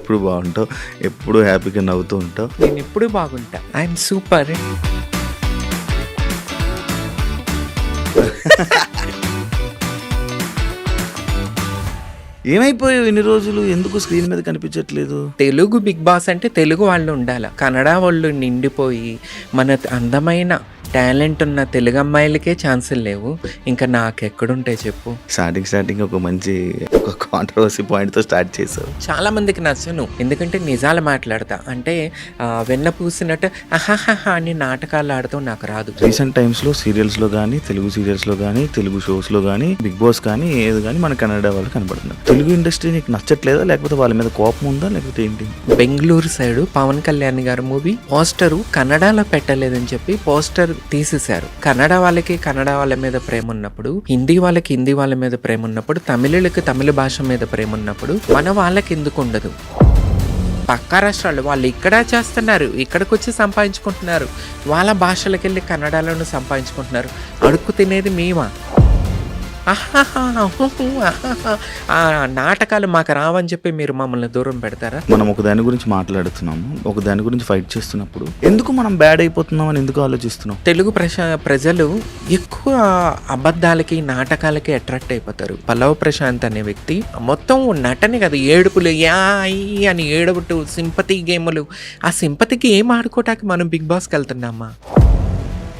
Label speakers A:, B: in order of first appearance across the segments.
A: ఎప్పుడు బాగుంటావు, ఎప్పుడు హ్యాపీగా నవ్వుతూ ఉంటావు.
B: నేను ఎప్పుడు బాగుంటా. I'm super.
A: ఏమైపోయావు ఇన్ని రోజులు, ఎందుకు స్క్రీన్ మీద కనిపించట్లేదు?
B: తెలుగు బిగ్ బాస్ అంటే తెలుగు వాళ్ళు ఉండాలి. కన్నడ వాళ్ళు నిండిపోయి మన అందమైన టాలెంట్ ఉన్న తెలుగు అమ్మాయిలకే ఛాన్సులు లేవు. ఇంకా నాకెక్కడుంటాయి చెప్పు.
A: స్టార్టింగ్ ఒక మంచి కాంట్రవర్సీ పాయింట్తో స్టార్ట్ చేసావు.
B: చాలా మందికి నచ్చను, ఎందుకంటే నిజాలు మాట్లాడతా. అంటే వెన్న పూసినట్టు అహాహా అని నాటకాలు ఆడుతూ నాకు రాదు.
A: రీసెంట్ టైమ్స్లో సీరియల్స్లో కానీ, తెలుగు సీరియల్స్లో కానీ, తెలుగు షోస్లో కానీ, బిగ్ బాస్ కానీ ఏది కానీ మన కన్నడ వాళ్ళు కనబడుతున్నారు. తెలుగు ఇండస్ట్రీ నీకు నచ్చట్లేదా, లేకపోతే వాళ్ళ మీద కోపం ఉందా, లేకపోతే ఏంటి?
B: బెంగళూరు సైడు పవన్ కళ్యాణ్ గారి మూవీ పోస్టరు కన్నడలో పెట్టలేదని చెప్పి పోస్టర్ తీసేశారు. కన్నడ వాళ్ళకి కన్నడ వాళ్ళ మీద ప్రేమ ఉన్నప్పుడు, హిందీ వాళ్ళకి హిందీ వాళ్ళ మీద ప్రేమ ఉన్నప్పుడు, తమిళులకి తమిళ భాష మీద ప్రేమ ఉన్నప్పుడు మన వాళ్ళకి ఎందుకు ఉండదు? పక్క రాష్ట్రాలు వాళ్ళు ఇక్కడ చేస్తున్నారు, ఇక్కడికి వచ్చి సంపాదించుకుంటున్నారు, వాళ్ళ భాషలకు వెళ్ళి కన్నడలోనూ సంపాదించుకుంటున్నారు. అడుక్కు తినేది మేమా? ఆ నాటకాలు మాకు రావని చెప్పి మీరు మమ్మల్ని దూరం పెడతారా?
A: మనం ఒక దాని గురించి మాట్లాడుతున్నాము, ఒక దాని గురించి ఫైట్ చేస్తున్నప్పుడు ఎందుకు మనం బ్యాడ్ అయిపోతున్నాం అని ఎందుకు ఆలోచిస్తున్నాం?
B: తెలుగు ప్రజలు ఎక్కువ అబద్ధాలకి నాటకాలకి అట్రాక్ట్ అయిపోతారు. పల్లవ ప్రశాంత్ అనే వ్యక్తి మొత్తం నటనే కదా, ఏడుపులు యాయి అని ఏడుపుటు, సింపతి గేములు. ఆ సింపతికి ఏం ఆడుకోవటానికి మనం బిగ్ బాస్కి వెళ్తున్నామా?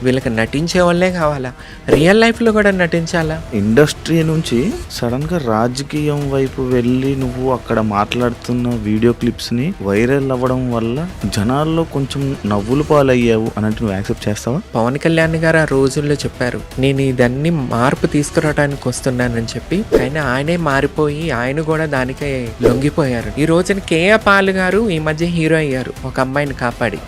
B: వీళ్ళకి నటించే వాళ్ళే కావాలా? రియల్ లైఫ్లో కూడా నటించాలా?
A: ఇండస్ట్రీ నుంచి సడన్గా రాజకీయం వైపు వెళ్ళి నువ్వు అక్కడ మాట్లాడుతున్న వీడియో క్లిప్స్ని వైరల్ అవ్వడం వల్ల జనాల్లో కొంచెం నవ్వులు పాలయ్యావు అని అంటే నువ్వు యాక్సెప్ట్ చేస్తావా?
B: పవన్ కళ్యాణ్ గారు ఆ రోజుల్లో చెప్పారు, నేను ఇదన్నీ మార్పు తీసుకురావడానికి వస్తున్నానని చెప్పి. కానీ ఆయనే మారిపోయి ఆయన కూడా దానికే లొంగిపోయారు. ఈ రోజున కేఏ పాల్ గారు ఈ మధ్య హీరో అయ్యారు, ఒక అమ్మాయిని కాపాడి.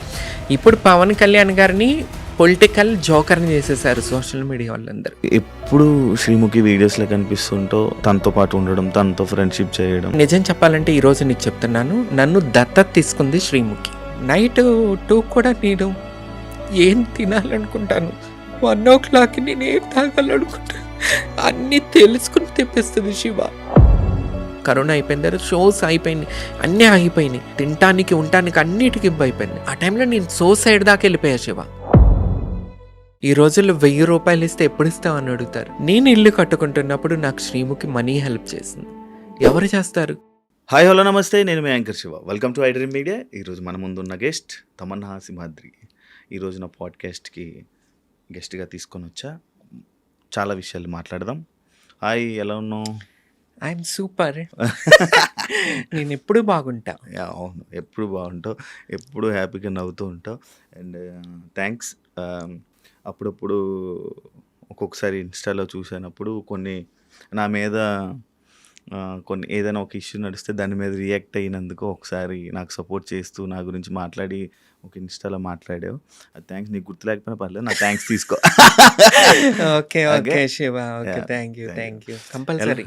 B: ఇప్పుడు పవన్ కళ్యాణ్ గారిని పొలిటికల్ జోకర్ని చేసేసారు సోషల్ మీడియా వాళ్ళందరూ.
A: ఎప్పుడు శ్రీముఖి వీడియోస్లో కనిపిస్తుంటో తనతో పాటు ఉండడం, తనతో ఫ్రెండ్షిప్ చేయడం.
B: నిజం చెప్పాలంటే ఈ రోజు నీకు చెప్తున్నాను, నన్ను దత్తత తీసుకుంది శ్రీముఖి. నైట్ 2 కూడా నేను ఏం తినాలనుకుంటాను, 1 o'clock నేను ఏం తాగాలనుకుంటాను అన్నీ తెలుసుకుని తెప్పిస్తుంది శివ. కరోనా అయిపోయింది, షోస్ అయిపోయినాయి, అన్నీ ఆగిపోయినాయి, తినటానికి ఉండటానికి అన్నిటికీ ఇబ్బంది అయిపోయింది. ఆ టైంలో నేను సూసైడ్ దాకా వెళ్ళిపోయా శివ. ఈ రోజుల్లో 1000 రూపాయలు ఇస్తే ఎప్పుడు ఇస్తామని అడుగుతారు. నేను ఇల్లు కట్టుకుంటున్నప్పుడు నాకు శ్రీముఖి మనీ హెల్ప్ చేసింది. ఎవరు చేస్తారు?
A: హాయ్ హలో నమస్తే, నేను మీ anchor Shiva. Welcome to iDream media. ఈరోజు మన ముందున్న గెస్ట్ తమన్నా సింహాద్రి. ఈరోజు నా పాడ్కాస్ట్కి గెస్ట్గా తీసుకొని వచ్చా. చాలా విషయాలు మాట్లాడదాం. హాయ్, ఎలా ఉన్నావు?
B: I'm super. నేను ఎప్పుడు బాగుంటా.
A: అవును, ఎప్పుడు బాగుంటావు, ఎప్పుడు హ్యాపీగా నవ్వుతూ ఉంటావు. And thanks. అప్పుడప్పుడు ఒక్కొక్కసారి ఇన్స్టాలో చూసినప్పుడు కొన్ని నా మీద కొన్ని ఏదైనా ఒక ఇష్యూ నడిస్తే దాని మీద రియాక్ట్ అయినందుకు ఒకసారి నాకు సపోర్ట్ చేస్తూ నా గురించి మాట్లాడి ఒక ఇన్స్టాలో మాట్లాడావు. అది థ్యాంక్స్. నీకు గుర్తు లేకపోయినా పర్లేదు, నా థ్యాంక్స్ తీసుకో.
B: Okay okay Shiva, okay, thank you. Compulsory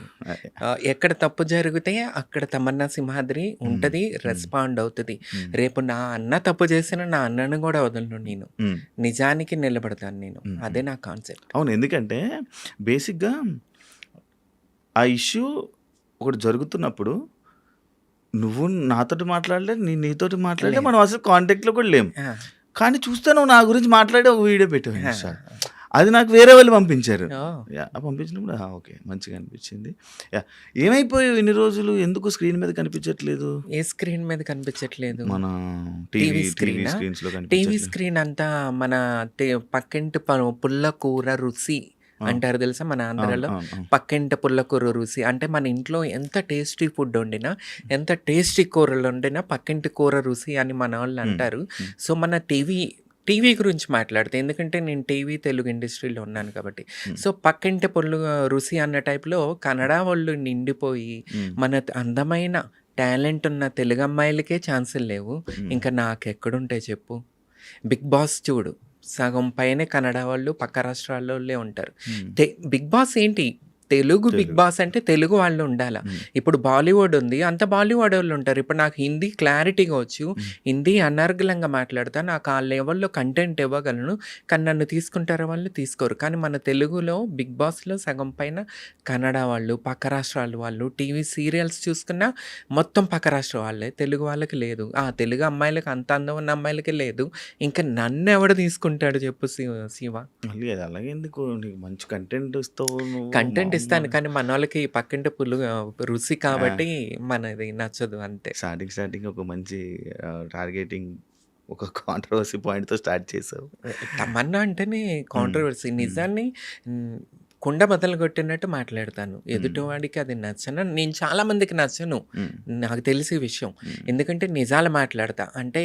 B: ఎక్కడ తప్పు జరిగితే అక్కడ తమన్నా సింహాద్రి ఉంటుంది, రెస్పాండ్ అవుతుంది. రేపు నా అన్న తప్పు చేసిన నా అన్నను కూడా వదలను, నేను నిజానికి నిలబడతాను నేను. అదే నా కాన్సెప్ట్.
A: అవును, ఎందుకంటే బేసిక్గా ఆ ఇష్యూ ఒకటి జరుగుతున్నప్పుడు నువ్వు నాతోటి మాట్లాడలే, నేను నీతోటి మాట్లాడలే, మనం అసలు కాంటాక్ట్లో కూడా లేము. కానీ చూస్తే నువ్వు నా గురించి మాట్లాడి ఒక వీడియో పెట్టావు. అది నాకు వేరే వాళ్ళు పంపించారు. పంపించినప్పుడు ఓకే, మంచిగా అనిపించింది. ఏమైపోయావు ఇన్ని రోజులు, ఎందుకు స్క్రీన్ మీద కనిపించట్లేదు?
B: ఏ స్క్రీన్ మీద కనిపించట్లేదు?
A: మన
B: టీవీ స్క్రీన్ అంతా మన పక్కింటి పుల్లకూర రుచి అంటారు తెలుసా మన ఆంధ్రలో. పక్కింటి పుల్లకూర రుచి అంటే మన ఇంట్లో ఎంత టేస్టీ ఫుడ్ వండినా, ఎంత టేస్టీ కూరలు వండినా పక్కింటి కూర రుచి అని మన వాళ్ళు అంటారు. సో మన టీవీ గురించి మాట్లాడితే, ఎందుకంటే నేను టీవీ తెలుగు ఇండస్ట్రీలో ఉన్నాను కాబట్టి. సో పక్కింటి రుచి అన్న టైప్లో కన్నడ వాళ్ళు నిండిపోయి మన అందమైన టాలెంట్ ఉన్న తెలుగు అమ్మాయిలకే ఛాన్సులు లేవు. ఇంకా నాకెక్కడుంటాయి చెప్పు. బిగ్ బాస్ చూడు, సగం పైనే కన్నడ వాళ్ళు పక్క రాష్ట్రాల్లో ఉంటారు. బిగ్ బాస్ ఏంటి, తెలుగు బిగ్
A: తెలుగు.
B: బాస్ అంటే తెలుగు వాళ్ళు ఉండాల.
A: హ్మ్.
B: ఇప్పుడు బాలీవుడ్ ఉంది. అంత బాలీవుడ్ వాళ్ళు ఉంటారు. ఇప్పుడు నాకు హిందీ క్లారిటీగా వచ్చు.
A: హ్మ్.
B: హిందీ అనర్గళంగా మాట్లాడతా. నాకు ఆ లెవెల్‌లో కంటెంట్ ఇవ్వగలను. కానీ నన్ను తీసుకుంటారా వాళ్ళు? తీసుకోరు. కానీ మన తెలుగులో బిగ్ బాస్‌లో సగం పైన కన్నడ వాళ్ళు, పక్క రాష్ట్రాల వాళ్ళు, టీవీ సీరియల్స్ చూసుకున్నా మొత్తం పక్క రాష్ట్ర వాళ్ళే. తెలుగు వాళ్ళకి లేదు. తెలుగు అమ్మాయిలకి అంత అందం ఉన్న అమ్మాయిలకే లేదు. ఇంకా నన్నెవడు తీసుకుంటాడు చెప్పు శివ?
A: మళ్ళీ అది అలాగే ఎందుకు? నీకు మంచి కంటెంట్ ఇస్తావు నువ్వు
B: కంటెంట్ ఇస్తాను.
A: మామూలుగా.
B: కానీ మనోళ్ళకి పక్కింటి రుచి
A: ఆ!
B: కాబట్టి మనది నచ్చదు అంతే.
A: స్టార్టింగ్ ఒక మంచి టార్గెటింగ్ ఒక కాంట్రోవర్సీ పాయింట్‌తో స్టార్ట్ చేసావు.
B: తమన్నా అంటేనే
A: హ్మ్.
B: కాంట్రోవర్సీ.
A: హ్మ్.
B: నిజాన్ని హ్మ్, కుండ బద్దలు కొట్టినట్టు మాట్లాడతాను.
A: హ్మ్.
B: ఎదుటివాడికి అది నేను చాలా మందికి నచ్చను.
A: హ్మ్.
B: నాకు తెలిసి విషయం.
A: హ్మ్.
B: ఎందుకంటే నిజాలు మాట్లాడతా. అంటే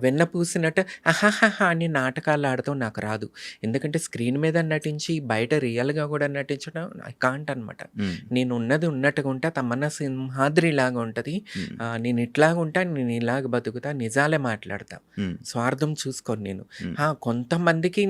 B: వెన్న పూసినట్టు అహాహాహా అని నాటకాలు ఆడటం నాకు రాదు. ఎందుకంటే స్క్రీన్ మీద నటించి, బయట రియల్‌గా కూడా నటించడం ఐ కాంట్ అనమాట.
A: హ్మ్.
B: నేను ఉన్నది ఉన్నట్టుగా ఉంటా. తమన్నా సింహాద్రిలాగా ఉంటది.
A: హ్మ్.
B: నేను ఇట్లాగుంటా, నేను ఇలాగ బతుకుతా, నిజాలే మాట్లాడతా.
A: హ్మ్.
B: స్వార్థం చూసుకోను నేను.
A: హ్మ్.
B: కొంతమందికి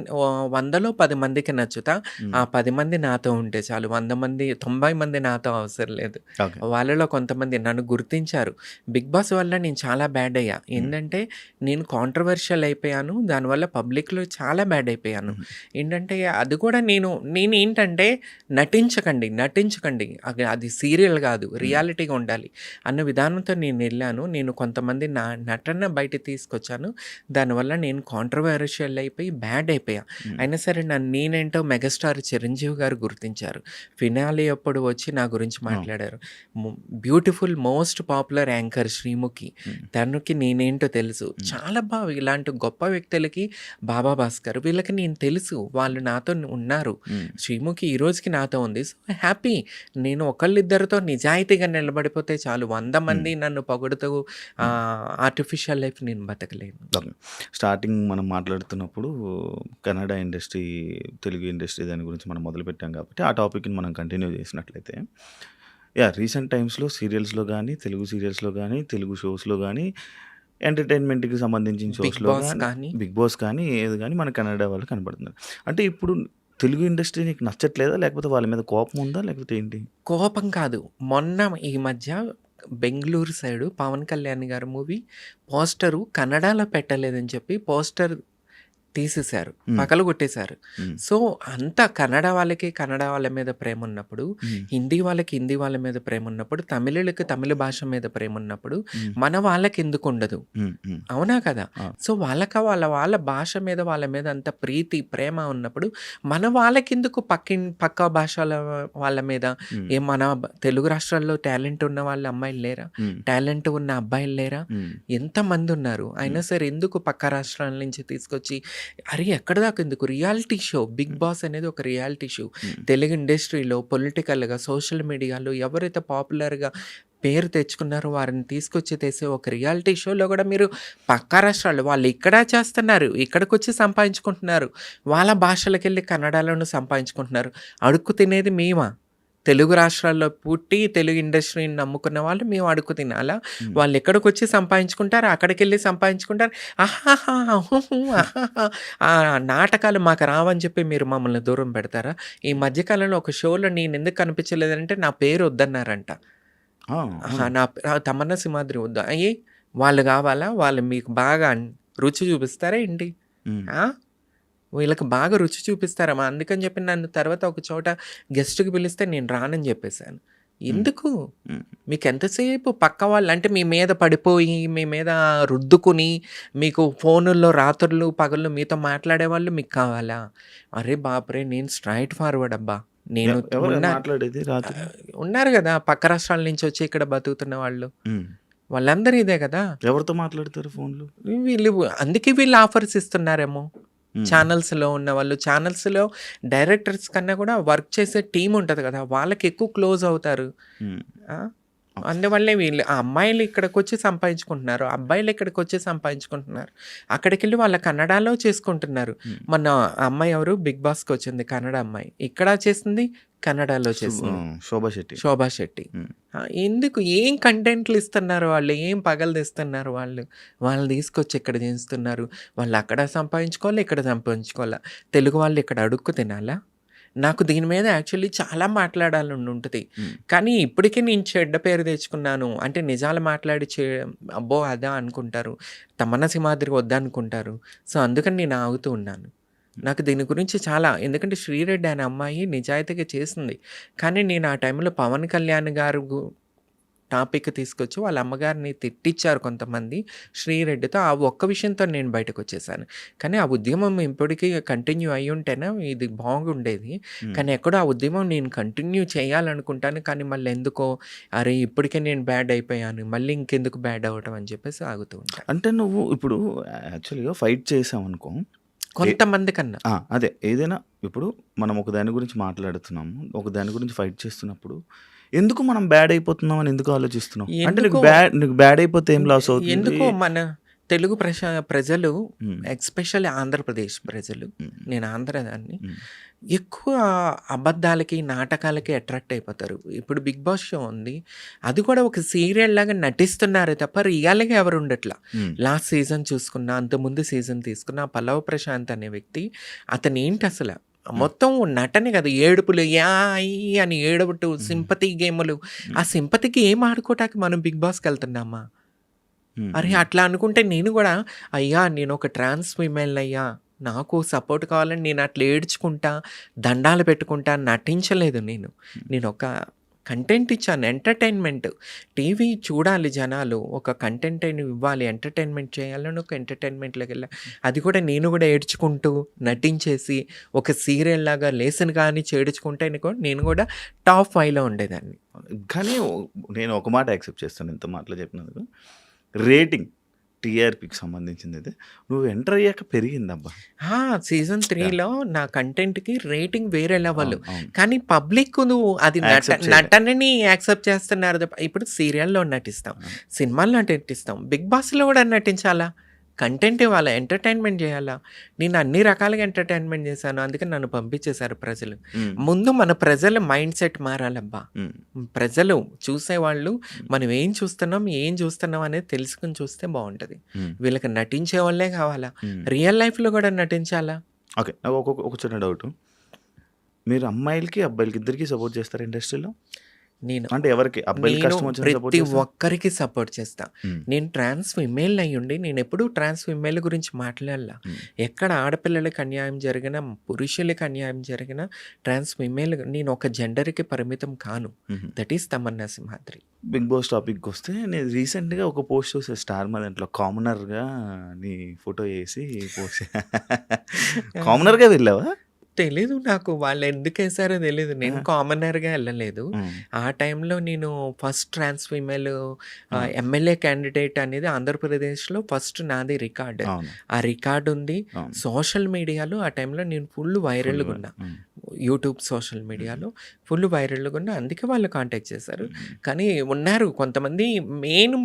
B: 100లో 10 మందికి నచ్చుతా.
A: హ్మ్.
B: 10 మంది నాతో ఉంటే చాలు. 100 మంది 90 మంది నాతో అవసరం లేదు.
A: ఓకే.
B: వాళ్ళలో కొంతమంది నన్ను గుర్తించారు. 'బిగ్ బాస్' వల్ల నేను చాలా బ్యాడ్ అయ్యా.
A: హ్మ్.
B: ఏంటంటే నేను కాంట్రోవర్షియల్ అయిపోయాను. దానివల్ల పబ్లిక్‌లో చాలా బ్యాడ్ అయిపోయాను.
A: హుహు.
B: ఏంటంటే అది కూడా నేనేంటంటే నటించకండి. అది సీరియల్ కాదు.
A: హ్మ్.
B: రియాలిటీగా ఉండాలి అన్న విధానంతో నేనెళ్ళాను. నేను కొంతమంది నటన బయటకి తీసుకొచ్చాను. దానివల్ల నేను కాంట్రోవర్షియల్ అయిపోయి బ్యాడ్ అయిపోయా.
A: హ్మ్.
B: అయినా సరే నేనేంటో మెగాస్టార్ చిరంజీవి గారు గుర్తించారు. ఫినాలే అప్పుడు వచ్చి నా గురించి
A: ఆ!
B: మాట్లాడారు. Beautiful most popular anchor Sreemukhi.
A: హ్మ్.
B: తనకి నేనేంటో తెలుసు.
A: హ్మ్.
B: చాలా ఇలాంటి గొప్ప వ్యక్తులకి బాబా భాస్కర్ వీళ్ళకి నేను తెలుసు. వాళ్ళు నాతో ఉన్నారు.
A: హ్మ్.
B: శ్రీముఖి ఈ రోజుకి నాతో ఉంది. So, happy. నేను ఒకళ్ళిద్దరితో నిజాయితీగా నిలబడిపోతే చాలు. 100
A: హ్మ్.
B: మంది నన్ను పొగుడుతూ
A: హ్మ్.
B: ఆర్టిఫిషియల్ లైఫ్ నేను బతకలేను.
A: ఓకే. స్టార్టింగ్ మనం మాట్లాడుతున్నప్పుడు కన్నడ ఇండస్ట్రీ, తెలుగు ఇండస్ట్రీ దాని గురించి మనం మొదలుపెట్టాం కాబట్టి, ఆ టాపిక్‌ని మనం కంటిన్యూ చేసినట్లయితే, రీసెంట్ టైమ్స్‌లో సీరియల్స్‌లో గానీ, తెలుగు సీరియల్స్‌లో గానీ, తెలుగు షోస్‌లో గానీ, ఎంటర్‌టైన్‌మెంట్‌కి సంబంధించిన
B: 'బిగ్
A: షోస్‌లో
B: బాస్'
A: గానీ,
B: కానీ
A: 'బిగ్ బాస్' కానీ, ఏది గానీ మన కన్నడ వాళ్ళు కనపడుతున్నారు. అంటే ఇప్పుడు తెలుగు ఇండస్ట్రీ నీకు నచ్చట్లేదా? లేకపోతే వాళ్ళ మీద కోపం ఉందా? లేకపోతే ఏంటి?
B: కోపం కాదు. మొన్న ఈ మధ్య బెంగుళూరు సైడు 'పవన్ కళ్యాణ్' గారి మూవీ పోస్టరు కన్నడలో పెట్టలేదని చెప్పి పోస్టర్ తీసేశారు.
A: హ్మ్.
B: పగలగొట్టేశారు.
A: హ్మ్.
B: సో, అంతా కన్నడ వాళ్ళకి కన్నడ వాళ్ళ మీద ప్రేమున్నప్పుడు,
A: హ్మ్.
B: హిందీ వాళ్ళకి హిందీ వాళ్ళ మీద ప్రేమున్నప్పుడు, తమిళులకి తమిళ భాష మీద ప్రేమున్నప్పుడు,
A: హ్మ్.
B: మన వాళ్ళకెందుకుండదు?
A: హ్మ్. హ్మ్.
B: అవునా కదా!
A: ఆ!
B: సో, వాళ్ళ భాష మీద, వాళ్ళ మీద అంత ప్రీతి, ప్రేమ ఉన్నప్పుడు, మన వాళ్ళకెందుకు పక్క భాషల వాళ్ళ మీద
A: హ్మ్.
B: మన తెలుగు రాష్ట్రాల్లో టాలెంట్ ఉన్న వాళ్ళ అమ్మాయిలు లేరా?
A: హ్మ్.
B: టాలెంట్ ఉన్న అబ్బాయిలు లేరా?
A: హ్మ్.
B: ఎంతమందున్నారు. అయినా
A: హ్మ్.
B: సరే ఎందుకు పక్క రాష్ట్రాల నుంచి తీసుకొచ్చి అరే! ఎక్కడిదాకా ఎందుకు రియాలిటీ షో 'బిగ్
A: హ్మ్.
B: బాస్' అనేది ఒక రియాలిటీ షో.
A: హ్మ్.
B: తెలుగు ఇండస్ట్రీలో పొలిటికల్‌గా, సోషల్ మీడియాలో ఎవరైతే పాపులర్‌గా పేరు తెచ్చుకున్నారో వారిని తీసుకొచ్చి తెసే ఒక రియాలిటీ షోలో గూడా మీరు పక్క రాష్ట్రాలు వాళ్ళు ఇక్కడ చేస్తున్నారు. ఇక్కడికొచ్చి సంపాదించుకుంటున్నారు. వాళ్ళ భాషలకెళ్ళి కన్నడలోను సంపాదించుకుంటున్నారు. అడుక్కు తినేది మేమా? తెలుగు రాష్ట్రాల్లో పుట్టి తెలుగు ఇండస్ట్రీని నమ్ముకున్న వాళ్ళు మేము అడుక్కు తినాలా?
A: హ్మ్.
B: వాళ్ళెక్కడికొచ్చి సంపాదించుకుంటారు. అక్కడికెళ్ళి సంపాదించుకుంటారు. ఆహాహా! హుహు. ఆహాహా! ఆ నాటకాలు మాకు రావని చెప్పి మీరు మమ్మల్ని దూరం పెడతారా? ఈ మధ్య కాలంలో ఒక షోలో నేనెందుకు కనిపించలేదంటే నా పేరు వద్దన్నారంట.
A: ఆ! అవునా?
B: తమన్నా సింహాద్రి వద్దా? వాళ్ళు గావాలా? వాళ్ళు మీకు బాగా రుచి చూపిస్తారా ఏంటి?
A: హ్మ్.
B: ఆ! వీళ్ళకి బాగా రుచి చూపిస్తారమ్మా. అందుకని చెప్పి నన్ను తర్వాత ఒక చోట గెస్ట్‌కి పిలిస్తే నేను రానని జెప్పేసాను.
A: హ్మ్.
B: ఎందుకు?
A: హ్మ్.
B: మీకెంతసేపు పక్క వాళ్ళు అంటే మీ మీద పడిపోయి, మీ మీద రుద్దుకుని, మీకు ఫోనుల్లో రాత్రులు, పగళ్ళు మీతో మాట్లాడేవాళ్ళు మీకు కావాలా? అరే బాప్రే! నేను స్ట్రెయిట్ ఫార్వర్డ్ అబ్బా! నేను
A: ఎవరు
B: ఉన్నా
A: మాట్లాడేది రాత్రి?
B: ఉన్నారు గదా! పక్క రాష్ట్రాల నుంచి వచ్చి ఇక్కడ బతుకుతున్న వాళ్ళు.
A: హ్మ్.
B: వాళ్ళందరూ ఇదే గదా!
A: ఎవరితో మాట్లాడతారు ఫోన్‌లో?
B: వీళ్ళు అందుకే వీళ్ళు ఆఫర్స్ ఇస్తున్నారేమో!
A: హ్మ్.
B: ఛానల్స్‌లో ఉన్నవాళ్ళు. ఛానల్స్‌లో డైరెక్టర్స్ కన్నా గూడా వర్క్ చేసే టీమ్ ఉంటది గదా! వాళ్ళకెక్కువ క్లోజ్ అవుతారు.
A: హ్మ్.
B: ఆ! అందువల్లే వీళ్ళు అమ్మాయిలు ఇక్కడికొచ్చి సంపాదించుకుంటున్నారు. అబ్బాయిలు ఇక్కడికొచ్చి సంపాదించుకుంటున్నారు. అక్కడికెళ్ళి వాళ్ళ కన్నడలో చేసుకుంటున్నారు.
A: హ్మ్.
B: మొన్న ఆ అమ్మాయి ఎవరు 'బిగ్ బాస్'కొచ్చింది కన్నడ అమ్మాయి. ఇక్కడ చేసింది, కన్నడలో చేసింది.
A: శోభా శెట్టి.
B: శోభా శెట్టి.
A: హ్మ్.
B: ఎందుకు ఏం కంటెంట్లు ఇస్తున్నారు వాళ్ళు? ఏం పగలు తీస్తున్నారు వాళ్ళు? వాళ్ళని తీసుకొచ్చి ఇక్కడ దించుతున్నారు. వాళ్ళు అక్కడ సంపాదించుకోవాలి, ఇక్కడ సంపాదించుకోవాలా? తెలుగు వాళ్ళు ఇక్కడ అడుక్కు తినాలా? నాకు దీని మీద యాక్చువల్లీ చాలా మాట్లాడాలని ఉంటుంది. కానీ ఇప్పటికీ నేను చెడ్డ పేరు తెచ్చుకున్నాను. అంటే నిజాలు మాట్లాడి అబ్బో! అదా అనుకుంటారు. తమన్నా సింహాద్రి వద్దనుకుంటారు. సో, అందుకని నేను ఆగుతూ ఉన్నాను. నాకు దీని గురించి చాలా ఎందుకంటే శ్రీరెడ్డి అనే అమ్మాయి నిజాయితీగా చేసింది. కానీ నేను ఆ టైంలో పవన్ కళ్యాణ్ గారు టాపిక్ తీసుకొచ్చి వాళ్ళ అమ్మగారిని తిట్టిచ్చారు కొంతమంది శ్రీరెడ్డితో. ఆ ఒక్క విషయంతో నేను బయటకొచ్చేసాను. కానీ ఆ ఉద్యమం ఇప్పటికీ కంటిన్యూ అయ్యుంటేనే ఇది బాగుండేది. కానీ ఎక్కడో ఆ ఉద్యమం నేను కంటిన్యూ చేయాలనుకుంటాను. కానీ మళ్ళీ ఎందుకో అరే! ఇప్పటికే నేను బ్యాడ్ అయిపోయాను. మళ్ళీ ఇంకెందుకు బ్యాడ్ అవ్వటం అని చెప్పేసి ఆగుతూ ఉంటాను.
A: అంటే నువ్వు ఇప్పుడు యాక్చువల్‌గా ఫైట్ చేసావనుకో
B: కొంతమంది కన్నా.
A: అదే ఏదైనా ఇప్పుడు మనం ఒక దాని గురించి మాట్లాడుతున్నాము. ఒక దాని గురించి ఫైట్ చేస్తున్నప్పుడు ఎందుకు మనం బ్యాడ్ అయిపోతున్నాం అని ఎందుకు ఆలోచిస్తున్నావు? అంటే నీకు బ్యాడ్ అయిపోతే ఏం లాస్ అవుతుంది?
B: ఎందుకో మన తెలుగు ప్రజలు
A: హ్మ్.
B: ఎస్పెషల్లీ ఆంధ్రప్రదేశ్ ప్రజలు,
A: హ్మ్.
B: నేను ఆంధ్రదాన్ని,
A: హ్మ్.
B: ఎక్కువ అబద్ధాలకి, నాటకాలకి అట్రాక్ట్ అయిపోతారు. ఇప్పుడు 'బిగ్ బాస్' షో ఉంది. అది కూడా ఒక సీరియల్ లాగా నటిస్తున్నారే తప్ప రియల్‌గా ఎవరు ఉండట్లా.
A: హ్మ్.
B: లాస్ట్ సీజన్ చూసుకున్నా, అంతకుముందు సీజన్ తీసుకున్నా, పల్లవ్ ప్రశాంత్ అనే వ్యక్తి అతనేంటి అసల మొత్తం నటనే కాదు, ఏడుపులు యాయ్ అని ఏడవటు, సింపతి గేములు. ఆ సింపతికి ఏం ఆడుకోవటానికి మనం 'బిగ్ బాస్'కెళ్తున్నామా? అరే! అట్లా అనుకుంటే నేను గూడా అయ్యా! నేనొక ట్రాన్స్ ఫీమేల్‌నయ్యా! నాకు సపోర్ట్ కావాలని నేను అట్లా ఏడ్చుకుంటా, దండాలు పెట్టుకుంటా నటించలేదు నేను. నేనొక కంటెంట్ ఇచ్చాను. ఎంటర్‌టైన్‌మెంట్. టీవీ చూడాలి జనాలు. ఒక కంటెంట్ అయిన ఇవ్వాలి. ఎంటర్‌టైన్‌మెంట్ చేయాలని ఒక ఎంటర్‌టైన్‌మెంట్‌లోకెళ్ళా. అది కూడా నేను గూడా ఏడ్చుకుంటూ, నటించేసి, ఒక సీరియల్‌లాగా లేసిన గాని చేడుచుకుంటే నేను గూడా టాప్ 5లో ఉండేదాన్ని.
A: కానీ నేను ఒక మాట యాక్సెప్ట్ చేస్తాను ఇంత మాటలు చెప్పినందుకు. రేటింగ్ టీఆర్‌పీకి సంబంధించిందైతే నువ్వు ఎంటర్ అయ్యాక పెరిగిందబ్బా!
B: సీజన్ 3లో నా కంటెంట్‌కి రేటింగ్ వేరే లెవెల్.
A: అవును.
B: కానీ పబ్లిక్ అది
A: యాక్సెప్ట్ చేయలే.
B: నటనని యాక్సెప్ట్ చేస్తున్నారు తప్ప ఇప్పుడు సీరియల్‌లో నటిస్తాం, సినిమాల్లో నటిస్తాం, 'బిగ్ బాస్'లో కూడా నటించాలా? కంటెంట్ ఇవ్వాలా, ఎంటర్‌టైన్‌మెంట్ చేయాలా? నేను అన్ని రకాలుగా ఎంటర్‌టైన్‌మెంట్ చేశాను. అందుకని నన్ను పంపించేశారు ప్రజలు. ముందు మన ప్రజల మైండ్ సెట్ మారాలబ్బా! ప్రజలు చూసేవాళ్ళు మనం ఏం చూస్తున్నాం అనేది తెలుసుకొని చూస్తే బావుంటది. వీళ్ళకి నటించే వాళ్ళే కావాలా? రియల్ లైఫ్‌లో కూడా నటించాలా?
A: ఓకే. నాకు ఒక చిన్న డౌటు. మీరు అమ్మాయిలకి, అబ్బాయిలకి ఇద్దరికీ సపోర్ట్ చేస్తారా ఇండస్ట్రీలో? అంటే ఎవరికి? అబ్బాయిలకి కష్టం వచ్చిన సపోర్ట్
B: ప్రతి
A: చేస్తారా?
B: ఒక్కరికి సపోర్ట్ చేస్తా. నేను ట్రాన్స్ ఫీమేల్ అయ్యుండి నేనెప్పుడూ ట్రాన్స్ ఫీమేల్ గురించి మాట్లాడలా. ఎక్కడ ఆడపిల్లలకి అన్యాయం జరిగినా, పురుషులకి అన్యాయం జరిగినా ట్రాన్స్ ఫీమేల్ నేను ఒక జెండర్‌కి పరిమితం కాను. That is Tamanna Simhadri.
A: 'Bigg Boss' టాపిక్‌కొస్తే నేను రీసెంట్‌గా ఒక పోస్ట్ చూసా స్టార్ మా దాంట్లో కామనర్‌గా నీ ఫోటో ఏసి పోస్ట్ కామనర్‌గా వెళ్ళావా?
B: తెలీదు నాకు. వాళ్ళెందుకేసారో తెలీదు. నేను కామనర్‌గా ఎళ్ళలేదు. ఆ టైంలో నేను first trans female MLA candidate అనేది ఆంధ్రప్రదేశ్‌లో ఫస్ట్ నాది రికార్డ్.
A: అవును.
B: ఆ రికార్డ్ ఉంది.
A: అవును.
B: సోషల్ మీడియాలో ఆ టైంలో నేను ఫుల్ వైరల్‌గా ఉన్నా. యూట్యూబ్, సోషల్ మీడియాలో ఫుల్ వైరల్‌గా ఉన్నా. అందుకే వాళ్ళు కాంటాక్ట్ చేశారు. కానీ ఉన్నారు కొంతమంది మెయిన్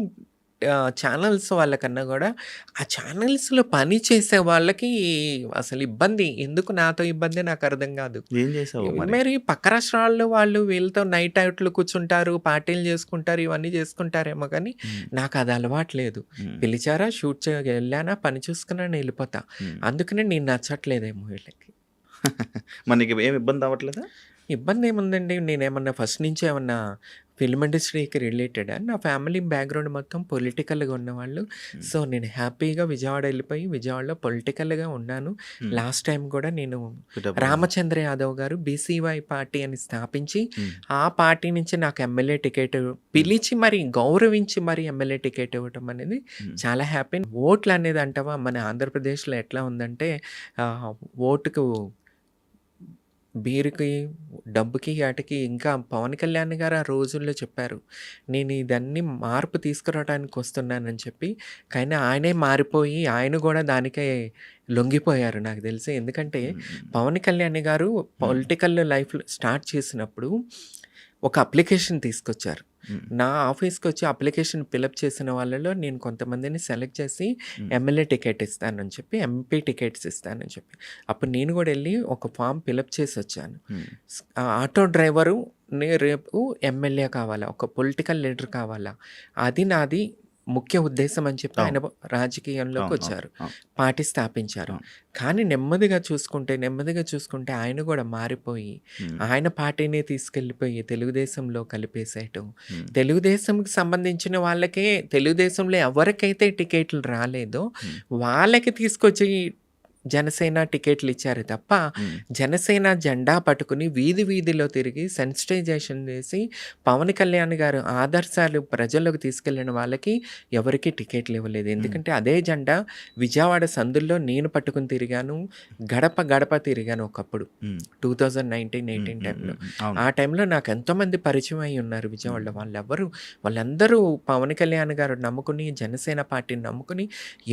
B: ఛానల్స్ వాళ్ళకన్నా గూడా, ఆ ఛానల్స్‌లో పని చేసే వాళ్ళకి అసలు ఇబ్బంది. ఎందుకు నాతో ఇబ్బంది నాకర్థం గాదు.
A: ఏం చేసావు మరి?
B: మరి పక్క రాష్ట్రాల్లో వాళ్ళు వీళ్ళతో నైట్ అవుట్లు కూర్చుంటారు, పార్టీలు చేసుకుంటారు, ఇవన్నీ చేసుకుంటారేమో కానీ నాకది అలవాటు లేదు. పిలిచారా, షూట్ ఎళ్ళానా, పని చూసుకున్నాను, ఎళ్ళిపోతా. అందుకనే నేను నచ్చట్లేదేమో వీళ్ళకి.
A: మరి నీకు ఏమి ఇబ్బంది అవ్వట్లేదా?
B: ఇబ్బందేముందండి? నేనేమన్నా ఫస్ట్ నుంచి ఏమన్నా ఫిల్మ్ ఇండస్ట్రీకి రిలేటెడా? నా ఫ్యామిలీ బ్యాక్‌గ్రౌండ్ మొత్తం పొలిటికల్‌గా ఉన్నవాళ్ళు. సో, నేను హ్యాపీగా విజయవాడ ఎళ్ళిపోయి విజయవాడలో పొలిటికల్‌గా ఉన్నాను. లాస్ట్ టైం కూడా నేను రామచంద్ర యాదవ్ గారు బీసీవై పార్టీ అని స్థాపించి, ఆ పార్టీ నుంచి నాకు ఎమ్మెల్యే టికెట్ పిలిచి మరి గౌరవించి మరి ఎమ్మెల్యే టికెట్ ఇవ్వటం అనేది చాలా హ్యాపీ. ఓట్లనేది అంటావా మన ఆంధ్రప్రదేశ్‌లో ఎట్లా ఉందంటే ఓటుకు బీరుకి, డబ్బుకి, ఆటికి ఇంకా పవన్ కళ్యాణ్ గారు ఆ రోజుల్లో చెప్పారు. నేను ఇదన్నీ మార్పు తీసుకురావడానికి వస్తున్నానని చెప్పి. కానీ ఆయనే మారిపోయి ఆయన గూడా దానికే లొంగిపోయారు నాకు తెలిసి. ఎందుకంటే పవన్ కళ్యాణ్ గారు పొలిటికల్ లైఫ్‌లో స్టార్ట్ చేసినప్పుడు ఒక అప్లికేషన్ తీసుకొచ్చారు. నా ఆఫీస్‌కొచ్చి అప్లికేషన్ ఫిలప్ చేసిన వాళ్ళలో నేను కొంతమందిని సెలెక్ట్ చేసి ఎమ్మెల్యే టికెట్ ఇస్తానని చెప్పి, ఎంపీ టికెట్స్ ఇస్తానని చెప్పి. అప్పుడు నేను గూడా ఎళ్ళి ఒక ఫార్మ్ ఫిలప్ చేసొచ్చాను. ఆటో డ్రైవరు రేపు ఎమ్మెల్యే కావాలా, ఒక పొలిటికల్ లీడర్ కావాలా, అది నాది ముఖ్య ఉద్దేశం అని చెప్పి ఆయన
A: అవును.
B: రాజకీయంలోకి
A: అవును. అవును.
B: వచ్చారు.
A: అవును.
B: పార్టీ స్థాపించారు.
A: అవును.
B: కానీ నెమ్మదిగా చూసుకుంటే ఆయన గూడా మారిపోయి,
A: హ్మ్.
B: ఆయన పార్టీనే తీసుకెళ్ళిపోయి తెలుగుదేశంలో కలిపేసేయటం.
A: హ్మ్.
B: తెలుగుదేశంకి సంబంధించిన వాళ్ళకే తెలుగుదేశంలో ఎవరికైతే టికెట్లు రాలేదో
A: హ్మ్.
B: వాళ్ళకి తీసుకొచ్చి జనసేన టికెట్లు ఇచ్చారు తప్ప,
A: హ్మ్.
B: జనసేన జెండా పట్టుకుని వీధిలో తిరిగి సెన్సిటైజేషన్ చేసి, పవన్ కళ్యాణ్ గారు ఆదర్శాలు ప్రజల్లోకి తీసుకెళ్ళిన వాళ్ళకి ఎవరికీ టికెట్లు ఇవ్వలేదు.
A: హ్మ్.
B: ఎందుకంటే అదే జెండా విజయవాడ సందుల్లో నేను పట్టుకొని తిరిగాను. గడప తిరిగాను ఒకప్పుడు.
A: హ్మ్.
B: 2019,
A: హ్మ్.
B: 18
A: హ్మ్.
B: టైంలో.
A: హ్మ్. అవును.
B: ఆ టైంలో నాకు ఎంతోమంది పరిచయం అయ్యి ఉన్నారు విజయవాడలో. వాళ్ళందరూ పవన్ కళ్యాణ్ గారు నమ్ముకుని, జనసేన పార్టీని నమ్ముకుని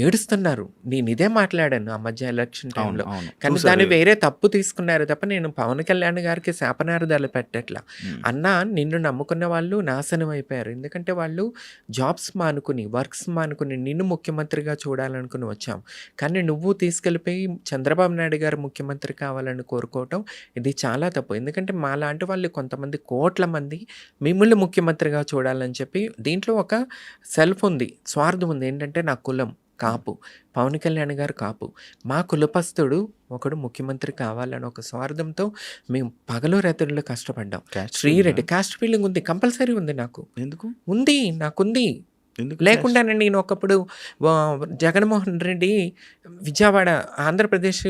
B: ఏడుస్తున్నారు. నేనిదే మాట్లాడాను ఆ మధ్య ఎలక్షన్
A: అవును.
B: టైంలో.
A: అవును.
B: కానీ
A: చూసారు.
B: దాన్ని వేరే తప్పు తీసుకున్నారు తప్ప, నేను పవన్ కళ్యాణ్ గారికి శాపనార్థాలు పెట్టట్లా.
A: హ్మ్.
B: అన్నా నిన్ను నమ్ముకున్న వాళ్ళు నాశనం అయిపోయారు. ఎందుకంటే వాళ్ళు జాబ్స్ మానుకుని, వర్క్స్ మానుకుని నిన్ను ముఖ్యమంత్రిగా చూడాలనుకుని వచ్చాం. కానీ నువ్వు తీసుకెళ్ళిపోయి చంద్రబాబు నాయుడు గారు ముఖ్యమంత్రి కావాలని కోరుకోవటం ఇది చాలా తప్పు. ఎందుకంటే మాలాంటి వాళ్ళు కొంతమంది కోట్ల మంది మిమ్మల్ని ముఖ్యమంత్రిగా చూడాలని చెప్పి దీంట్లో ఒక సెల్ఫ్ ఉంది. స్వార్థం ఉంది. ఏంటంటే నా కులం
A: హ్మ్.
B: కాపు. పవన్ కళ్యాణ్ గారు కాపు. మా కులపస్తుడు ఒకడు ముఖ్యమంత్రి కావాలని ఒక స్వార్థంతో మేము పగలు రాత్రులు కష్టపడ్డాం.
A: క్యాస్ట్ ఫీలింగా?
B: శ్రీరెడ్డి కాస్ట్ ఫీలింగ్ ఉంది. కంపల్సరీ ఉంది నాకు.
A: ఎందుకు?
B: ఉంది. నాకుంది.
A: ఎందుకు క్యాస్ట్?
B: లేకుండానే నేను ఒకప్పుడు జగన్మోహన్ రెడ్డి విజయవాడ ఆంధ్రప్రదేశ్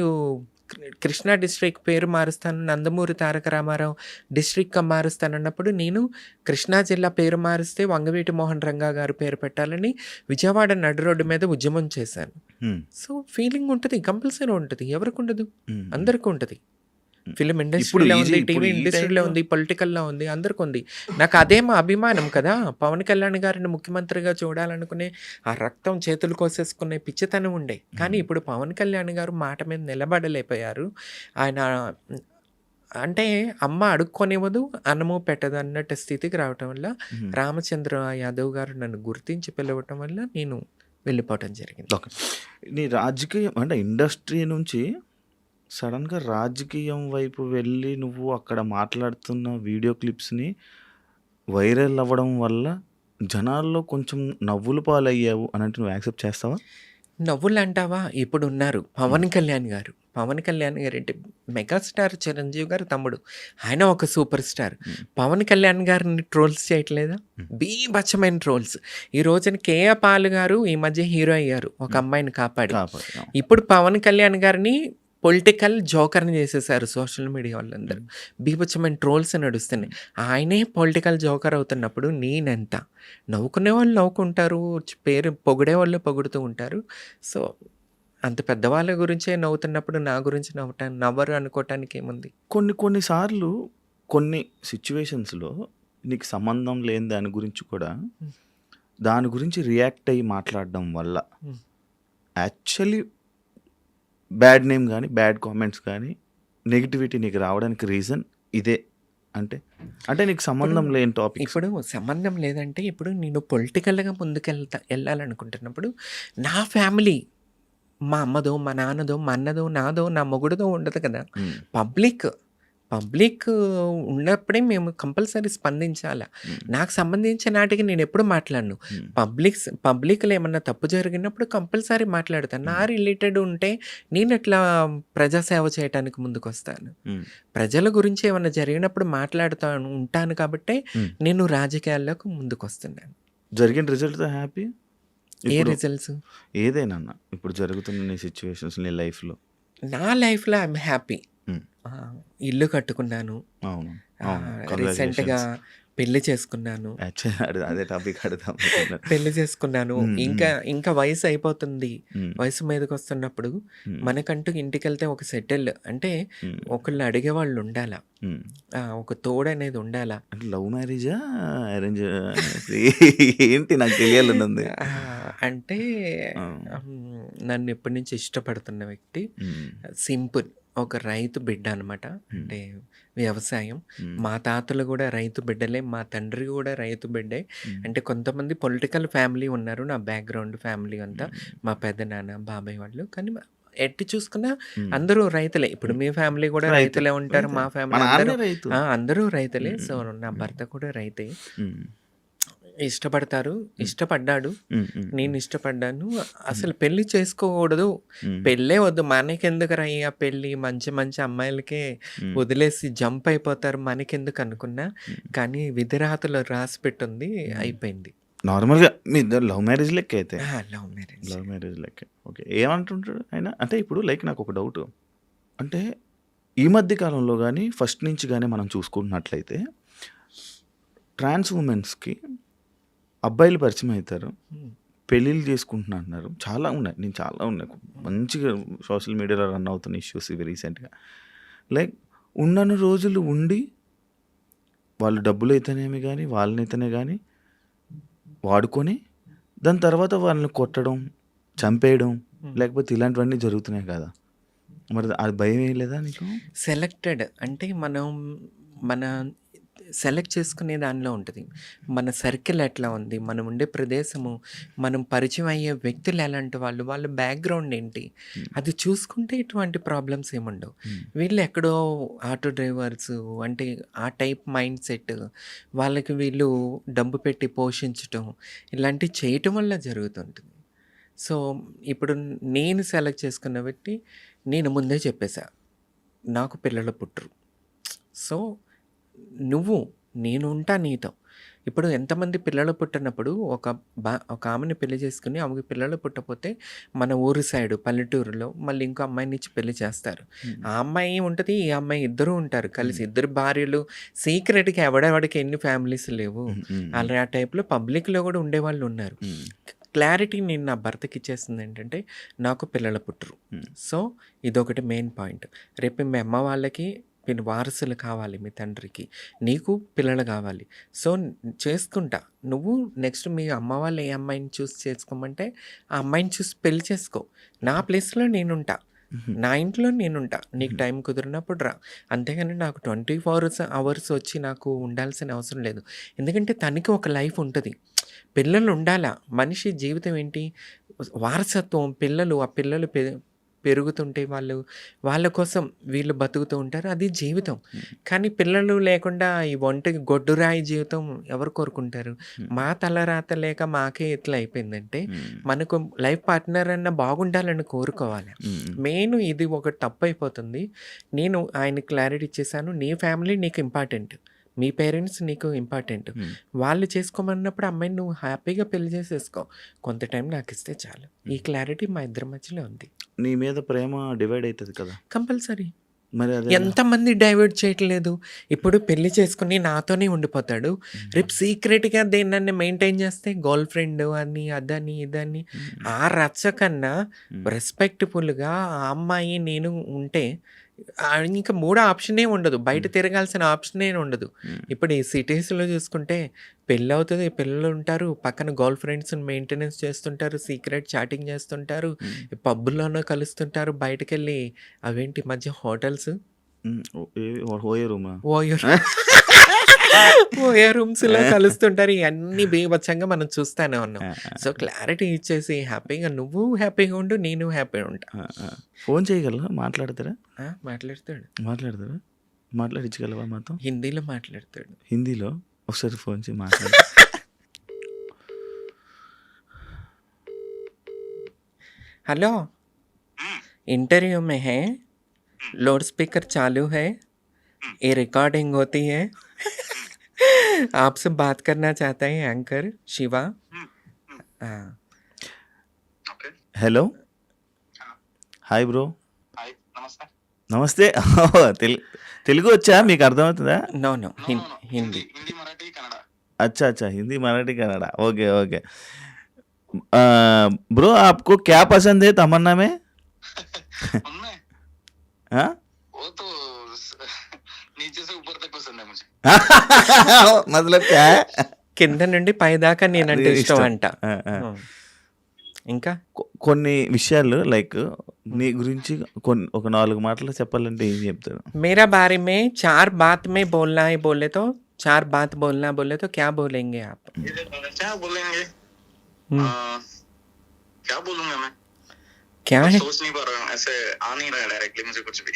B: కృష్ణా డిస్ట్రిక్ట్ పేరు మారుస్తాను. నందమూరి తారక రామారావు డిస్ట్రిక్ట్‌గా మారుస్తానన్నప్పుడు నేను కృష్ణా జిల్లా పేరు మారిస్తే వంగవీటి మోహన్ రంగా గారి పేరు పెట్టాలని విజయవాడ నడి రోడ్డు మీద ఉద్యమం చేశాను.
A: హ్మ్.
B: సో, ఫీలింగ్ ఉంటది. కంపల్సరీ ఉంటది. ఎవరికుండదు?
A: హ్మ్.
B: అందరికి ఉంటది.
A: హ్మ్.
B: ఫిల్మ్
A: ఇప్పుడు
B: ఇండస్ట్రీలో ఉంది,
A: ఇప్పుడు
B: టీవీ
A: ఈ
B: ఇండస్ట్రీలో
A: టైంలో
B: ఉంది, పొలిటికల్‌లో ఉంది, అందరికుంది. నాకు అదే మా అభిమానం కదా! పవన్ కళ్యాణ్ గారిని ముఖ్యమంత్రిగా చూడాలనుకునే ఆ రక్తం చేతులు కోసేసుకునే పిచ్చితనం ఉండే. కానీ
A: హ్మ్.
B: ఇప్పుడు పవన్ కళ్యాణ్ గారు మాట మీద నిలబడలేకపోయారు. ఆయన అంటే అమ్మ అడుక్కొనివ్వదు, అన్నము పెట్టదు అన్నట్టు స్థితికి రావటం వల్ల
A: హ్మ్.
B: రామచంద్ర యాదవ్ గారు నన్ను గుర్తించి పిలవటం వల్ల నేను వెళ్ళిపోవటం జరిగింది.
A: ఓకే. నీ రాజకీయం అంటే ఇండస్ట్రీ నుంచి సడెన్‌గా రాజకీయం వైపు వెళ్ళి నువ్వు అక్కడ మాట్లాడుతున్న వీడియో క్లిప్స్‌ని వైరల్ అవ్వడం వల్ల జనాల్లో కొంచెం నవ్వుల పాలయ్యావు అనంటే నువ్వు యాక్సెప్ట్ చేస్తావా?
B: నవ్వులంటావా? ఇప్పుడున్నారు.
A: హ్మ్.
B: పవన్ కళ్యాణ్ గారు. పవన్ కళ్యాణ్ గారంటే మెగాస్టార్ చిరంజీవి గారి తమ్ముడు. ఆయన ఒక సూపర్ స్టార్.
A: హ్మ్.
B: పవన్ కళ్యాణ్ గారిని ట్రోల్స్ చేయట్లేదా?
A: హ్మ్.
B: బీభత్సమైన ట్రోల్స్. ఈ రోజున కేఏ పాల్ గారు ఈ మధ్య హీరో అయ్యారు. ఒక
A: హ్మ్.
B: అమ్మాయిని కాపాడి.
A: కాపాడు. అవును.
B: ఇప్పుడు పవన్ కళ్యాణ్ గారిని పొలిటికల్ జోకర్‌ని చేసేసారు సోషల్ మీడియా వాళ్ళందరూ.
A: హ్మ్.
B: బీభత్సమైన ట్రోల్స్ నడుస్తున్నాయి.
A: హ్మ్.
B: ఆయనే పొలిటికల్ జోకర్ అవుతున్నప్పుడు నేనెంత? నవ్వుకునే వాళ్ళు నవ్వుకుంటారు. పేరు పొగిడేవాళ్ళు పొగుడుతూ ఉంటారు. సో, అంత పెద్దవాళ్ళ గురించే నవ్వుతున్నప్పుడు నా గురించి నవ్వరు అనుకోవటానికి ఏముంది?
A: కొన్ని కొన్ని సార్లు కొన్ని సిట్యుయేషన్స్‌లో నీకు సంబంధం లేని దాని గురించి కూడా
B: హ్మ్.
A: దాని గురించి రియాక్ట్ అయ్యి మాట్లాడడం వల్ల
B: హ్మ్.
A: యాక్చువల్లీ బ్యాడ్ నేమ్ గాని, బ్యాడ్ కామెంట్స్ గాని, నెగటివిటీ నీకు రావడానికి రీజన్ ఇదే. అంటే, అంటే నీకు
B: ఇప్పుడు
A: సంబంధం లేని టాపిక్స్.
B: ఇప్పుడు సంబంధం లేదంటే ఇప్పుడు నేను పొలిటికల్‌గా ఎళ్ళాలనుకుంటున్నప్పుడు నా ఫ్యామిలీ మా అమ్మదో, మా నాన్నదో, మా అన్నదో, నాదో, నా మొగుడిదో ఉండదు కదా!
A: హ్మ్.
B: పబ్లిక్, పబ్లిక్ ఉన్నప్పుడే మేము కంపల్సరీ స్పందించాల.
A: హ్మ్.
B: నాకు సంబంధించిన నాటికి నేనెప్పుడు మాట్లాడను.
A: హ్మ్.
B: పబ్లిక్‌లో ఏమన్నా తప్పు జరిగినప్పుడు కంపల్సరీ మాట్లాడతాను. నా
A: హ్మ్.
B: రిలేటెడ్ ఉంటే నేనెట్లా ప్రజాసేవ చేయటానికి ముందుకొస్తాను.
A: హ్మ్.
B: ప్రజల గురించి ఏమన్నా జరిగినప్పుడు ఉంటాను కాబట్టే
A: హ్మ్.
B: నేను రాజకీయాల్లోకి ముందుకొస్తున్నాను.
A: జరిగిన రిజల్ట్‌తో హ్యాపీ?
B: ఏ
A: ఇప్పుడు
B: రిజల్ట్స్?
A: ఏదైనాన్న. ఇప్పుడు జరుగుతున్న నీ సిట్యుయేషన్స్ నీ లైఫ్‌లో.
B: నా లైఫ్‌లో ఐయామ్ హ్యాపీ.
A: హ్మ్.
B: ఆ! ఇల్లు కట్టుకున్నాను.
A: అవును. అవును.
B: రీసెంట్‌గా
A: కంగ్రాచ్యులేషన్స్.
B: పెళ్లి చేసుకున్నాను.
A: యాక్చువల్లీ అదే టాపిక్ అడుగుదాం అనుకున్నా.
B: పెళ్లి చేసుకున్నాను.
A: హ్మ్.
B: ఇంకా
A: హ్మ్.
B: ఇంకా వయసయిపోతుంది.
A: హ్మ్.
B: వయసు మీదకొస్తున్నప్పుడు
A: హ్మ్.
B: మనకంటూ ఇంటికెళ్తే ఒక సెటిల్ అంటే
A: హ్మ్.
B: ఒకళ్ళు అడిగేవాళ్ళుండాల.
A: హ్మ్.
B: ఒక తోడనేది ఉండాల.
A: అంటే లవ్ మ్యారేజా? అరేంజ్ ఏంటి నాకు తెలియాలనుంది.
B: అంటే
A: ఆ!
B: నన్ను ఎప్పటి నుంచి ఇష్టపడుతున్న వ్యక్తి
A: హ్మ్.
B: సింపుల్. ఒక రైతు బిడ్డ అనమాట.
A: హ్మ్.
B: అంటే వ్యవసాయం.
A: హ్మ్.
B: మా తాతలు గూడా రైతు బిడ్డలే. మా తండ్రి గూడా రైతు బిడ్డే.
A: హ్మ్.
B: అంటే కొంతమంది పొలిటికల్ ఫ్యామిలీ ఉన్నారు. నా బ్యాక్‌గ్రౌండ్ ఫ్యామిలీ అంతా.
A: హ్మ్.
B: మా పెదనాన్న, బాబాయ్ వాళ్ళు. కానీ ఎటు చూసుకున్నా
A: హ్మ్.
B: అందరూ రైతులే. ఇప్పుడు
A: హ్మ్.
B: మీ ఫ్యామిలీ గూడా
A: రైతే.
B: రైతులే ఉంటారు.
A: రైతే.
B: మా
A: మా
B: ఫ్యామిలీ
A: నాన్నే రైతు.
B: అందరూ రైతులే.
A: హ్మ్.
B: సో, నా
A: హ్మ్.
B: భర్త కూడా రైతే.
A: హ్మ్.
B: ఇష్టపడతారు.
A: హ్మ్.
B: ఇష్టపడ్డాడు.
A: హ్మ్. హ్మ్.
B: నేను
A: హ్మ్.
B: ఇష్టపడ్డాను.
A: హ్మ్.
B: అసలు పెళ్లి చేసుకోకూడదు.
A: హ్మ్.
B: పెళ్ళే వద్దు. మనకెందుకురయ్యా పెళ్లి, మంచి మంచి అమ్మాయిలకే
A: హ్మ్.
B: వదిలేసి జంప్ అయిపోతారు. మనకెందుకు అనుకున్నా.
A: హ్మ్.
B: కానీ విధిరాతలో రాసిపెట్టుంది.
A: హ్మ్.
B: అయిపోయింది.
A: నార్మల్‌గా మీ ఇద్దరు లవ్ మ్యారేజ్ లెక్కే అయితే.
B: Love marriage.
A: లవ్ మ్యారేజ్ లెక్కే. ఓకే. ఏమంటుంటాడు ఆయన? అంటే ఇప్పుడు లైక్ నాకొక డౌటు. అంటే ఈ మధ్య కాలంలో గాని, ఫస్ట్ నుంచి గాని మనం చూసుకుంటున్నట్లయితే ట్రాన్స్ వుమెన్స్‌కి అబ్బాయిలు పరిచయం అయితారు.
B: హ్మ్.
A: పెళ్ళిళ్ళు చేసుకుంటున్నా అంటున్నారు. చాలా ఉన్నాయి. నేను చాలా ఉన్నాయి.
B: హ్మ్.
A: మంచిగా సోషల్ మీడియాలో రన్ అవుతున్న ఇష్యూస్ ఇవి రీసెంట్‌గా. లైక్ ఉన్నన్ని రోజులు ఉండి వాళ్ళు డబ్బులైతేనేమి గాని, వాళ్ళనైతేనే గాని వాడుకొని, దాని తర్వాత వాళ్ళని కొట్టడం, చంపేయడం,
B: హ్మ్.
A: లేకపోతే ఇలాంటివన్నీ జరుగుతున్నాయి కదా! మరి అది భయం వేయలేదా నీకు?
B: సెలెక్టెడ్ అంటే మనం మన సెలెక్ట్ చేసుకునే దానిలో ఉంటది. మన సర్కిల్ ఎట్లా ఉంది? మనం ఉండే ప్రదేశము, మనం పరిచయం అయ్యే వ్యక్తులు ఎలాంటి వాళ్ళు? వాళ్ళ బ్యాక్‌గ్రౌండ్ ఏంటి?
A: హ్మ్.
B: అది చూసుకుంటే ఇటువంటి ప్రాబ్లమ్స్ ఏముండవు.
A: హ్మ్.
B: వీళ్ళు ఎక్కడో ఆటో డ్రైవర్సు అంటే ఆ టైప్ మైండ్ సెట్ వాళ్ళకి వీళ్ళు డబ్బు పెట్టి పోషించటం ఇలాంటివి చేయటం వల్ల జరుగుతుంటుంది. సో, ఇప్పుడు నేను సెలెక్ట్ చేసుకున్న వ్యక్తి నేను ముందే చెప్పేసా. నాకు పిల్లలు పుట్టరు. సో, నువ్వు నేను ఉంటా నీతో. ఇప్పుడు ఎంతమంది పిల్లలు పుట్టనప్పుడు ఒక ఆమెని పెళ్లి చేసుకొని ఆమెకి పిల్లలు పుట్టపోతే మన ఊరు సైడు పల్లెటూరులో మళ్ళీ ఇంకో అమ్మాయినిచ్చి పెళ్లి చేస్తారు.
A: హ్మ్.
B: ఆ అమ్మాయి ఉంటది. ఈ అమ్మాయి ఇద్దరూ ఉంటారు కలిసి.
A: హ్మ్.
B: ఇద్దరు భార్యలు సీక్రెట్‌గా ఎవడెవడికి ఎన్ని ఫ్యామిలీస్ లేవు.
A: హ్మ్. హ్మ్. హ్మ్.
B: అలా ఆ టైప్‌లో పబ్లిక్‌లో గూడా ఉండేవాళ్ళున్నారు.
A: హ్మ్.
B: క్లారిటీ నేను నా భర్తకిచ్చేసిందేంటంటే, నాకు పిల్లలు పుట్టరు.
A: హ్మ్.
B: సో, ఇదొకటి మెయిన్ పాయింట్. రేపు మీ అమ్మ వాళ్ళకి మీరు వారసులు కావాలి మీ తండ్రికి. నీకు పిల్లలు గావాలి. సో, చేసుకుంటా. నువ్వు నెక్స్ట్ మీ అమ్మ వాళ్ళు ఏ అమ్మాయిని చూసి చేసుకోమంటే, ఆ అమ్మాయిని చూసి పెళ్లి చేసుకో. నా ప్లేస్‌లో నేనుంటా.
A: హుహు.
B: నా ఇంట్లో నేనుంటా. నీకు
A: హుహు.
B: టైం కుదిరినప్పుడు రా. అంతేగాని నాకు 24 అవర్స్ వచ్చి నాకు ఉండాల్సిన అవసరం లేదు. ఎందుకంటే తనకి ఒక లైఫ్ ఉంటది. పిల్లలుండాలా. మనిషి జీవితం ఏంటి? వారసత్వం పిల్లలు, ఆ పిల్లలు పెరుగుతుంటే వాళ్ళ కోసం వీళ్ళు బతుకుతూ ఉంటారు. అది జీవితం.
A: హ్మ్.
B: కానీ పిల్లలు లేకుండా ఈ ఒంటెకి గొడ్డురాయి జీవితం ఎవరు కోరుకుంటారు?
A: హ్మ్.
B: మా తలరాత లేక మాకే ఇట్లా అయిపోయిందంటే,
A: హ్మ్.
B: మనకు లైఫ్ పార్ట్నర్ అన్నా బాగుండాలని కోరుకోవాలి.
A: హ్మ్.
B: మెయిన్ ఇది ఒకటి తప్పయిపోతుంది. నేను ఆయనకి క్లారిటీ ఇచ్చేసాను. నీ ఫ్యామిలీ నీకు ఇంపార్టెంట్. మీ పేరెంట్స్ నీకు ఇంపార్టెంట్.
A: హ్మ్.
B: వాళ్ళు చేసుకోమన్నప్పుడు అమ్మాయిని నువ్వు హ్యాపీగా పెళ్లి చేసేసుకో. కొంత టైం నాకిస్తే చాలు. ఈ
A: హ్మ్.
B: క్లారిటీ మా ఇద్దరి మధ్యలో ఉంది.
A: నీ మీద ప్రేమ డివైడ్ అయితది కదా!
B: కంపల్సరీ.
A: మరి అదెలా?
B: ఎంతమంది డైవర్ట్ చేయట్లేదు. ఇప్పుడు పెళ్లి చేసుకొని నాతోనే ఉండిపోతాడు.
A: హ్మ్.
B: రేపు సీక్రెట్‌గా దేన్నన్నా మెయింటైన్ చేస్తే గర్ల్ ఫ్రెండ్ అని, అదని, ఇదని
A: హ్మ్.
B: ఆ రచ్చ కన్నా
A: హ్మ్.
B: రెస్పెక్ట్‌ఫుల్‌గా ఆ అమ్మాయి నేను ఉంటే ఇంక మూడో ఆప్షనే ఉండదు. బయట
A: హ్మ్.
B: తిరగాల్సిన ఆప్షనే ఉండదు.
A: హ్మ్.
B: ఇప్పుడు ఈ సిటీస్‌లో చూసుకుంటే పెళ్లవుతది, పిల్లలుంటారు, పక్కన గర్ల్ ఫ్రెండ్స్‌ని మెయింటెనెన్స్ చేస్తుంటారు, సీక్రెట్ చాటింగ్ చేస్తుంటారు,
A: హ్మ్.
B: పబ్బుల్లోనో కలుస్తుంటారు, బయటకెళ్ళి అవేంటి ఈ మధ్య హోటల్స్
A: హ్మ్. ఏవి ఓయో రూమా?
B: ఓయో ఓయో రూమ్స్‌లో కలుస్తుంటారు. ఇయన్నీ బీభత్సంగా మనం చూస్తానే ఉన్నాం.
A: ఆ!
B: సో,
A: ఆ!
B: క్లారిటీ ఇచ్చేసి హ్యాపీగా నువ్వు హ్యాపీగా ఉండు. నేను హ్యాపీగా ఉంటా.
A: ఆ! ఆ! ఫోను చేయగలరా? మాట్లాడతారా?
B: మాట్లాడతాడు.
A: మాట్లాడతారా? మాట్లాడించగలవా మాతో?
B: హిందీలో మాట్లాడతాడు.
A: హిందీలో? ఒకసారి ఫోన్ చేయి మాట్లాడతా.
B: हेलो,
C: हुँ,
B: इंटरव्यू में है,
C: हुँ,
B: लाउड स्पीकर चालू है,
C: हुँ,
B: ये रिकॉर्डिंग होती है।
C: हुँ,
B: आपसे बात करना चाहता है एंकर शिवा।
C: हुँ, हुँ,
B: हाँ,
C: ఓకే.
A: హలో.
C: ఆ!
A: Hi bro.
C: Hi. Namaste.
A: Namaste. Telugu వచ్చా? మీకు అర్థమవుతదా?
B: No no
C: no, no, no. Hindi,
B: Hindi.
C: Hindi, Marathi, Kannada.
A: अच्छा, अच्छा। Hindi, Marathi, Kannada. Okay, okay. Bro आपको क्या पसंद है तमन्ना में?
C: उनमें
A: हाँ?
C: वो तो स नीचे से ऊपर तक पसंद है मुझे.
A: मतलब क्या है?
B: కింద నుండి పైదాకా నేనంటే
A: అది
B: ఇష్టం
A: ఇష్టం.
B: అంట.
A: ఆ! ఆ!
B: హ్మ్. ఇంకా
A: కొన్ని విషయాలు లైక్
B: హ్మ్.
A: నీ గురించి ఒక 4 మాటలు చెప్పాలంటే ఏం చెప్తారు?
B: मेरा बारे में 4 बात में बोलना है बोले तो 4 बात बोलना बोले तो क्या बोलेंगे आप?
C: क्या बोलेंगे?
B: हुँ,
C: क्या बोलूँगा मैं?
B: क्या
C: कुछ
B: है?
C: सोच नहीं पा रहा हूँ. ऐसे आ नहीं रहा है डायरेक्टली मुझे कुछ भी.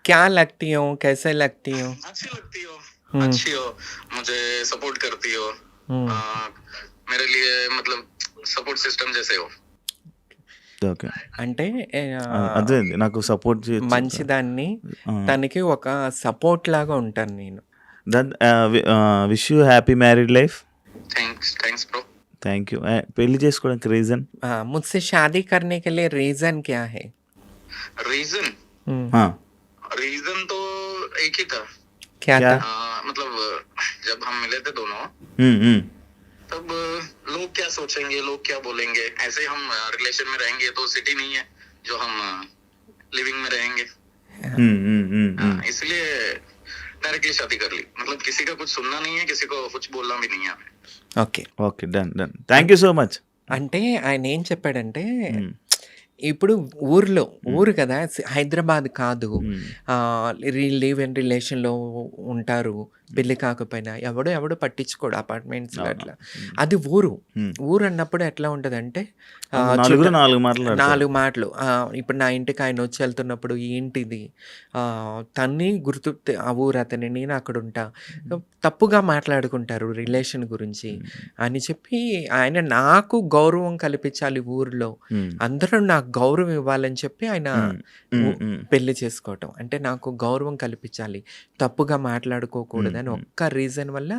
B: क्या लगती हो? कैसे लगती हो?
C: अच्छी लगती हो,
B: हुँ,
C: अच्छी हो, मुझे सपोर्ट करती हो,
B: హ్మ్.
C: मेरे लिए मतलब सपोर्ट सिस्टम जैसे हो.
A: ఓకే.
B: అంటే
A: అదే నాకు సపోర్ట్ చేయొచ్చు.
B: మంచిదాన్ని
A: ఆ!
B: తనకి ఒక సపోర్ట్ లాగా ఉంటాను నేను.
A: Then wish you happy married life.
C: Thanks bro.
A: Thank you. పెళ్లి చేసుకోవడానికి రీజన్?
B: मुझसे शादी करने के लिए रीजन क्या है?
C: रीजन
B: हम्म,
C: रीजन तो एक ही था.
B: क्या
A: क्या?
B: था?
C: मतलब जब हम मिले थे दोनों, तब लोग क्या सोचेंगे, लोग क्या बोलेंगे, ऐसे हम रिलेशन में रहेंगे तो सिटी नहीं है जो हम लिविंग में रहेंगे. इसलिए डायरेक्टली शादी कर ली. मतलब किसी का कुछ सुनना नहीं है, किसी को कुछ बोलना भी नहीं है हमें.
B: Okay.
A: Okay. Done. Thank you so much.
B: అంటే ఆయన ఏం చెప్పాడంటే ఇప్పుడు ఊరు కదా, హైదరాబాద్ కాదు. లివ్ ఇన్ రిలేషన్లో ఉంటారు, పెళ్లి కాకపోయినా ఎవడు పట్టించుకోడు అపార్ట్మెంట్స్ అట్లా. అది ఊరు అన్నప్పుడు ఎట్లా ఉంటుందంటే
A: నలుగురు నాలుగు మాటలు.
B: 4 మాటలు. ఇప్పుడు నా ఇంటికి ఆయన వచ్చి వెళ్తున్నప్పుడు ఏంటిది, తన్ని గుర్తు, ఆ ఊరు అతని, నేను అక్కడ ఉంటా, తప్పుగా మాట్లాడుకుంటారు రిలేషన్ గురించి అని చెప్పి ఆయన నాకు గౌరవం కల్పించాలి ఊరిలో, అందరూ నాకు గౌరవం ఇవ్వాలని చెప్పి ఆయన పెళ్లి చేసుకోవటం. అంటే నాకు గౌరవం కల్పించాలి, తప్పుగా మాట్లాడుకోకూడదని ఒక్క రీజన్ వల్ల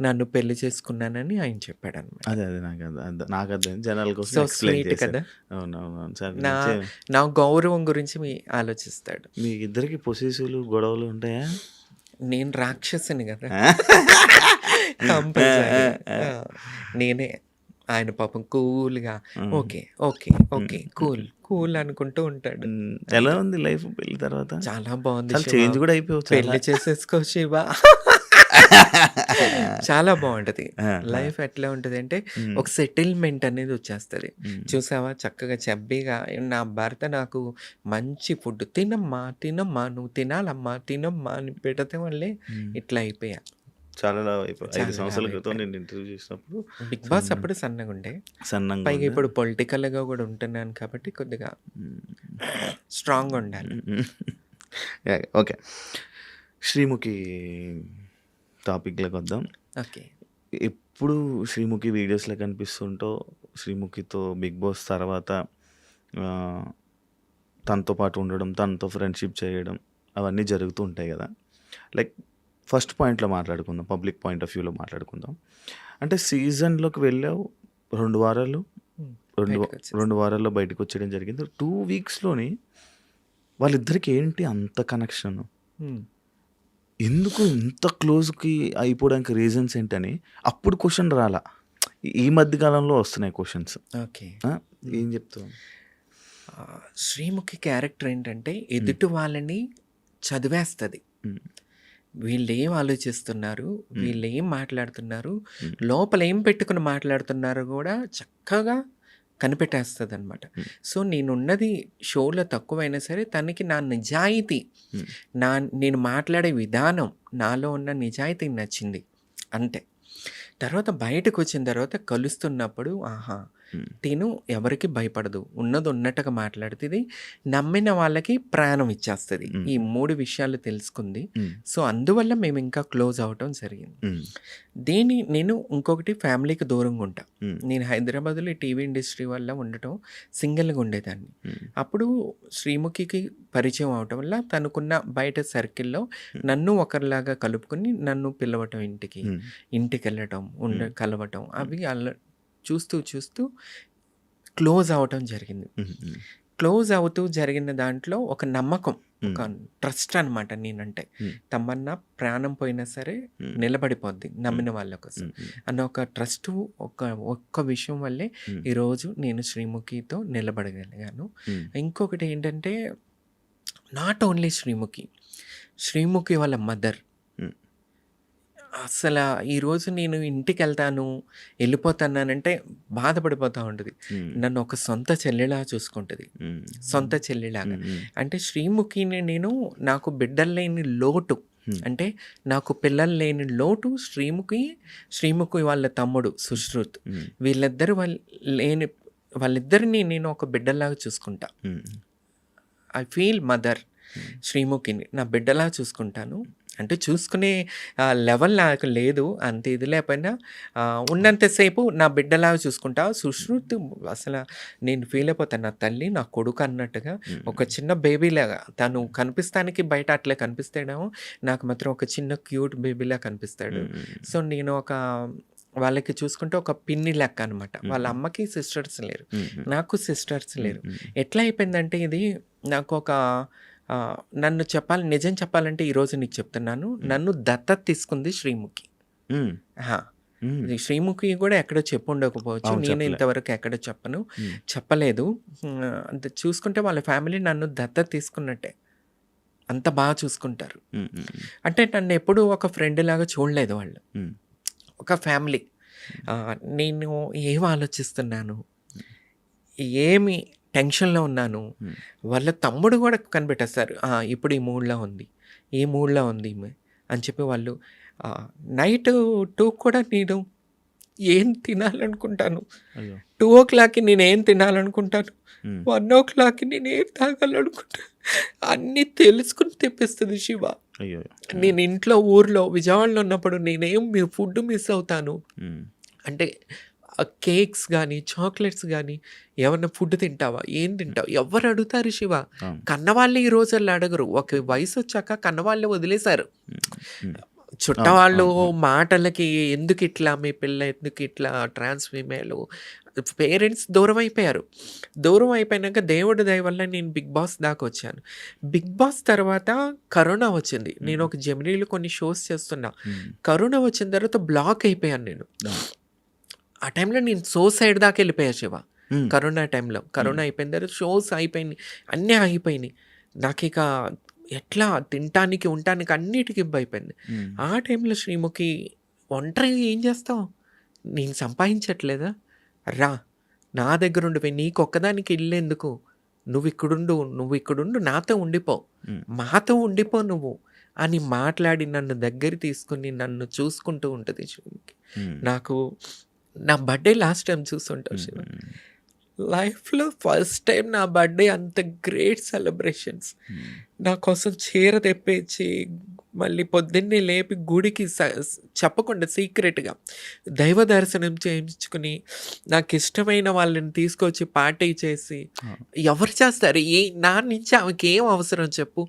B: నన్ను పెళ్లి చేసుకున్నానని ఆయన చెప్పాడు అనమాట.
A: అదే నాకు అర్థం. జనాల కోసం
B: సో
A: ఎక్స్ప్లెయిన్
B: స్వీట్
A: చేశారు.
B: కదా.
A: అవునవును. సరే,
B: నా గౌరవం గురించి ఆలోచిస్తాడు.
A: మీ ఇద్దరికి పొసెసివ్లు గొడవలు ఉంటాయా?
B: నేను రాక్షసుని కదా, కంపల్సరీ. నేనే. ఆయన పాపం కూల్గా ఓకే ఓకే ఓకే కూల్ అనుకుంటూ ఉంటాడు.
A: ఎలా ఉంది లైఫ్ పెళ్లి తర్వాత?
B: చాలా బాగుంది.
A: చేంజ్ కూడా అయిపోవచ్చు.
B: పెళ్లి చేసేసుకో శివ. చాలా బాగుంటది లైఫ్. ఎట్లా ఉంటది అంటే ఒక సెటిల్మెంట్ అనేది వచ్చేస్తుంది. చూసావా, చక్కగా చబ్బీగా నా భర్త నాకు మంచి ఫుడ్, తినమ్మా నువ్వు తినాలమ్మా తినమ్మా అని పెడితే వల్లే ఇట్లా అయిపోయా.
A: చాలా 5 సంవత్సరాల క్రితం నేను ఇంటర్వ్యూ చేసినప్పుడు
B: బిగ్ బాస్ అప్పుడు సన్నగా ఉండే, పైగా ఇప్పుడు పొలిటికల్గా కూడా ఉంటున్నాను కాబట్టి కొద్దిగా స్ట్రాంగ్ ఉండాలి.
A: ఓకే, శ్రీముఖి టాపిక్లోకి వద్దాం.
B: ఓకే.
A: ఎప్పుడు శ్రీముఖి వీడియోస్లో కనిపిస్తుంటో, శ్రీముఖితో బిగ్ బాస్ తర్వాత తనతో పాటు ఉండడం, తనతో ఫ్రెండ్షిప్ చేయడం అవన్నీ జరుగుతూ ఉంటాయి కదా. లైక్ ఫస్ట్ పాయింట్లో మాట్లాడుకుందాం, పబ్లిక్ పాయింట్ ఆఫ్ వ్యూలో మాట్లాడుకుందాం. అంటే సీజన్లోకి వెళ్ళావు, 2 వారాల్లో బయటకు వచ్చేయడం జరిగింది. 2 వీక్స్లోని వాళ్ళిద్దరికి ఏంటి అంత కనెక్షన్? ఎందుకు ఇంత క్లోజ్కి అయిపోవడానికి రీజన్స్ ఏంటని అప్పుడు క్వశ్చన్ రాలా. ఈ మధ్యకాలంలో వస్తున్నాయి క్వశ్చన్స్.
B: ఓకే.
A: ఏం చెప్తావు?
B: శ్రీముఖి క్యారెక్టర్ ఏంటంటే ఎదుటి వాళ్ళని చదివేస్తుంది. వీళ్ళు ఏం ఆలోచిస్తున్నారు, వీళ్ళు ఏం మాట్లాడుతున్నారు, లోపల ఏం పెట్టుకుని మాట్లాడుతున్నారు కూడా చక్కగా కనిపెట్టేస్తుంది అనమాట. సో నేనున్నది షోలో తక్కువైనా సరే తనకి నా నిజాయితీ, నేను మాట్లాడే విధానం, నాలో ఉన్న నిజాయితీ నచ్చింది అంతే. తర్వాత బయటకు వచ్చిన తర్వాత కలుస్తున్నప్పుడు తిను ఎవరికి భయపడదు, ఉన్నది ఉన్నట్టుగా మాట్లాడుతుంది, నమ్మిన వాళ్ళకి ప్రాణం ఇచ్చేస్తుంది. ఈ 3 విషయాలు తెలుసుకుంది. సో అందువల్ల మేము ఇంకా క్లోజ్ అవటం జరిగింది. నేను ఇంకొకటి ఫ్యామిలీకి దూరంగా ఉంటా. నేను హైదరాబాద్లో టీవీ ఇండస్ట్రీ వల్ల ఉండటం, సింగిల్గా ఉండేదాన్ని. అప్పుడు శ్రీముఖికి పరిచయం అవటం వల్ల తనకున్న బయట సర్కిల్లో నన్ను ఒకరిలాగా కలుపుకొని నన్ను పిలవటం, ఇంటికి వెళ్ళటం, కలవటం, అవి చూస్తూ క్లోజ్ అవటం జరిగింది. క్లోజ్ అవుతూ జరిగిన దాంట్లో ఒక నమ్మకం, ఒక ట్రస్ట్ అనమాట. నేనంటే తమన్నా ప్రాణం పోయినా సరే నిలబడిపోద్ది నమ్మిన వాళ్ళ కోసం అన్న ఒక ట్రస్ట్, ఒక్క విషయం వల్లే ఈరోజు నేను శ్రీముఖితో నిలబడగలిగాను. ఇంకొకటి ఏంటంటే నాట్ ఓన్లీ శ్రీముఖి వాళ్ళ మదర్. అసలు ఈరోజు నేను ఇంటికి వెళ్ళిపోతానంటే బాధపడిపోతూ ఉంటుంది. నన్ను ఒక సొంత చెల్లిలా చూసుకుంటుంది, సొంత చెల్లిలాగా. అంటే శ్రీముఖిని నేను, నాకు బిడ్డలు లేని లోటు, అంటే నాకు పిల్లలు లేని లోటు శ్రీముఖి వాళ్ళ తమ్ముడు సుశ్రుత్, వాళ్ళిద్దరిని నేను ఒక బిడ్డలాగా చూసుకుంటా. ఐ ఫీల్ మదర్ శ్రీముఖిని నా బిడ్డలా చూసుకుంటాను. అంటే చూసుకునే లెవెల్ నాకు లేదు. అంత ఇది లేకపోయినా ఉన్నంతసేపు నా బిడ్డలాగా చూసుకుంటా. సుశ్రుత్ అసల నేను ఫీల్ అయిపోతాను. నా తల్లి, నా కొడుకు అన్నట్టుగా ఒక చిన్న బేబీలాగా తను కనిపిస్తానికి బయట అట్లే కనిపిస్తాడేమో, నాకు మాత్రం ఒక చిన్న క్యూట్ బేబీలా కనిపిస్తాడు. సో, నేను వాళ్ళకి చూసుకుంటే ఒక పిన్ని లెక్క అనమాట. వాళ్ళ అమ్మకి సిస్టర్స్ లేరు, నాకు సిస్టర్స్ లేరు. ఎట్లా అయిపోయిందంటే ఇది నాకు ఒక నన్ను నిజం చెప్పాలంటే ఈరోజు నీకు చెప్తున్నాను, నన్ను దత్తత తీసుకుంది శ్రీముఖి. ఇది శ్రీముఖి కూడా ఎక్కడో చెప్పు ఉండకపోవచ్చు, నేను ఇంతవరకు ఎక్కడ చెప్పలేదు. అంత చూసుకుంటే వాళ్ళ ఫ్యామిలీ నన్ను దత్తత తీసుకున్నట్టే, అంత బాగా చూసుకుంటారు. అంటే నన్ను ఎప్పుడు ఒక ఫ్రెండ్ లాగా చూడలేదు వాళ్ళు, ఒక ఫ్యామిలీ. నేను ఏం ఆలోచిస్తున్నాను, ఏమి టెన్షన్లో ఉన్నాను, వాళ్ళ తమ్ముడు కూడా కనిపెట్టేస్తారు. ఇప్పుడు ఈ మూడ్లో ఉంది, ఈ మూడ్లో ఉంది అని చెప్పి వాళ్ళు. నైట్ 2 కూడా నేను ఏం తినాలనుకుంటాను, 2 o'clockకి నేను ఏం తినాలనుకుంటాను, 1 o'clockకి నేను ఏం తాగాలనుకుంటాను, అన్నీ తెలుసుకుని తెప్పిస్తుంది శివ. నేను ఇంట్లో ఊర్లో విజయవాడలో ఉన్నప్పుడు నేనేం ఫుడ్ మిస్ అవుతాను అంటే, కేక్స్ కానీ చాక్లెట్స్ కానీ, ఏమన్నా ఫుడ్ తింటావా, ఏం తింటావు, ఎవరు అడుగుతారు శివ? కన్నవాళ్ళే ఈ రోజుల్లో అడగరు. ఒక వయసు వచ్చాక కన్నవాళ్ళే వదిలేశారు. చుట్టవాళ్ళు మాటలకి ఎందుకు ఇట్లా, మీ పిల్ల ఎందుకు ఇట్లా, ట్రాన్స్ ఫీమేల్, పేరెంట్స్ దూరం అయిపోయారు. దూరం అయిపోయినాక దేవుడి దయ వల్ల నేను బిగ్ బాస్ దాకా వచ్చాను. బిగ్ బాస్ తర్వాత కరోనా వచ్చింది. నేను ఒక జెమినీలో కొన్ని షోస్ చేస్తున్నా. కరోనా వచ్చిన తర్వాత బ్లాక్ అయిపోయాను నేను. ఆ టైంలో నేను సైడ్ దాకా వెళ్ళిపోయా శివ. కరోనా టైంలో, కరోనా అయిపోయిన తర్వాత షోస్ అయిపోయినాయి, అన్నీ ఆగిపోయినాయి. నాకు ఇక ఎట్లా తినటానికి ఉండటానికి అన్నిటికీ అయిపోయింది. ఆ టైంలో శ్రీముఖి, ఒంటరిగా ఏం చేస్తావు, నేను సంపాదించట్లేదా, రా నా దగ్గర ఉండిపోయి, నీకు ఒక్కదానికి ఇల్లు ఎందుకు, నువ్వు ఇక్కడుండు, నాతో ఉండిపో, మాతో ఉండిపో నువ్వు అని మాట్లాడి నన్ను దగ్గర తీసుకుని నన్ను చూసుకుంటూ ఉంటుంది శ్రీముఖి. నాకు నా బర్త్డే లాస్ట్ టైం చూస్తుంటావు శివ, లైఫ్లో ఫస్ట్ టైం నా బర్త్డే అంత గ్రేట్ సెలబ్రేషన్స్. నా కోసం చీర తెప్పించి మళ్ళీ పొద్దున్నే లేపి గుడికి చెప్పకుండా సీక్రెట్గా దైవ దర్శనం చేయించుకుని, నాకు ఇష్టమైన వాళ్ళని తీసుకొచ్చి పార్టీ చేసి, ఎవరు చేస్తారు? నా నుంచి ఆమెకి ఏం అవసరం చెప్పు,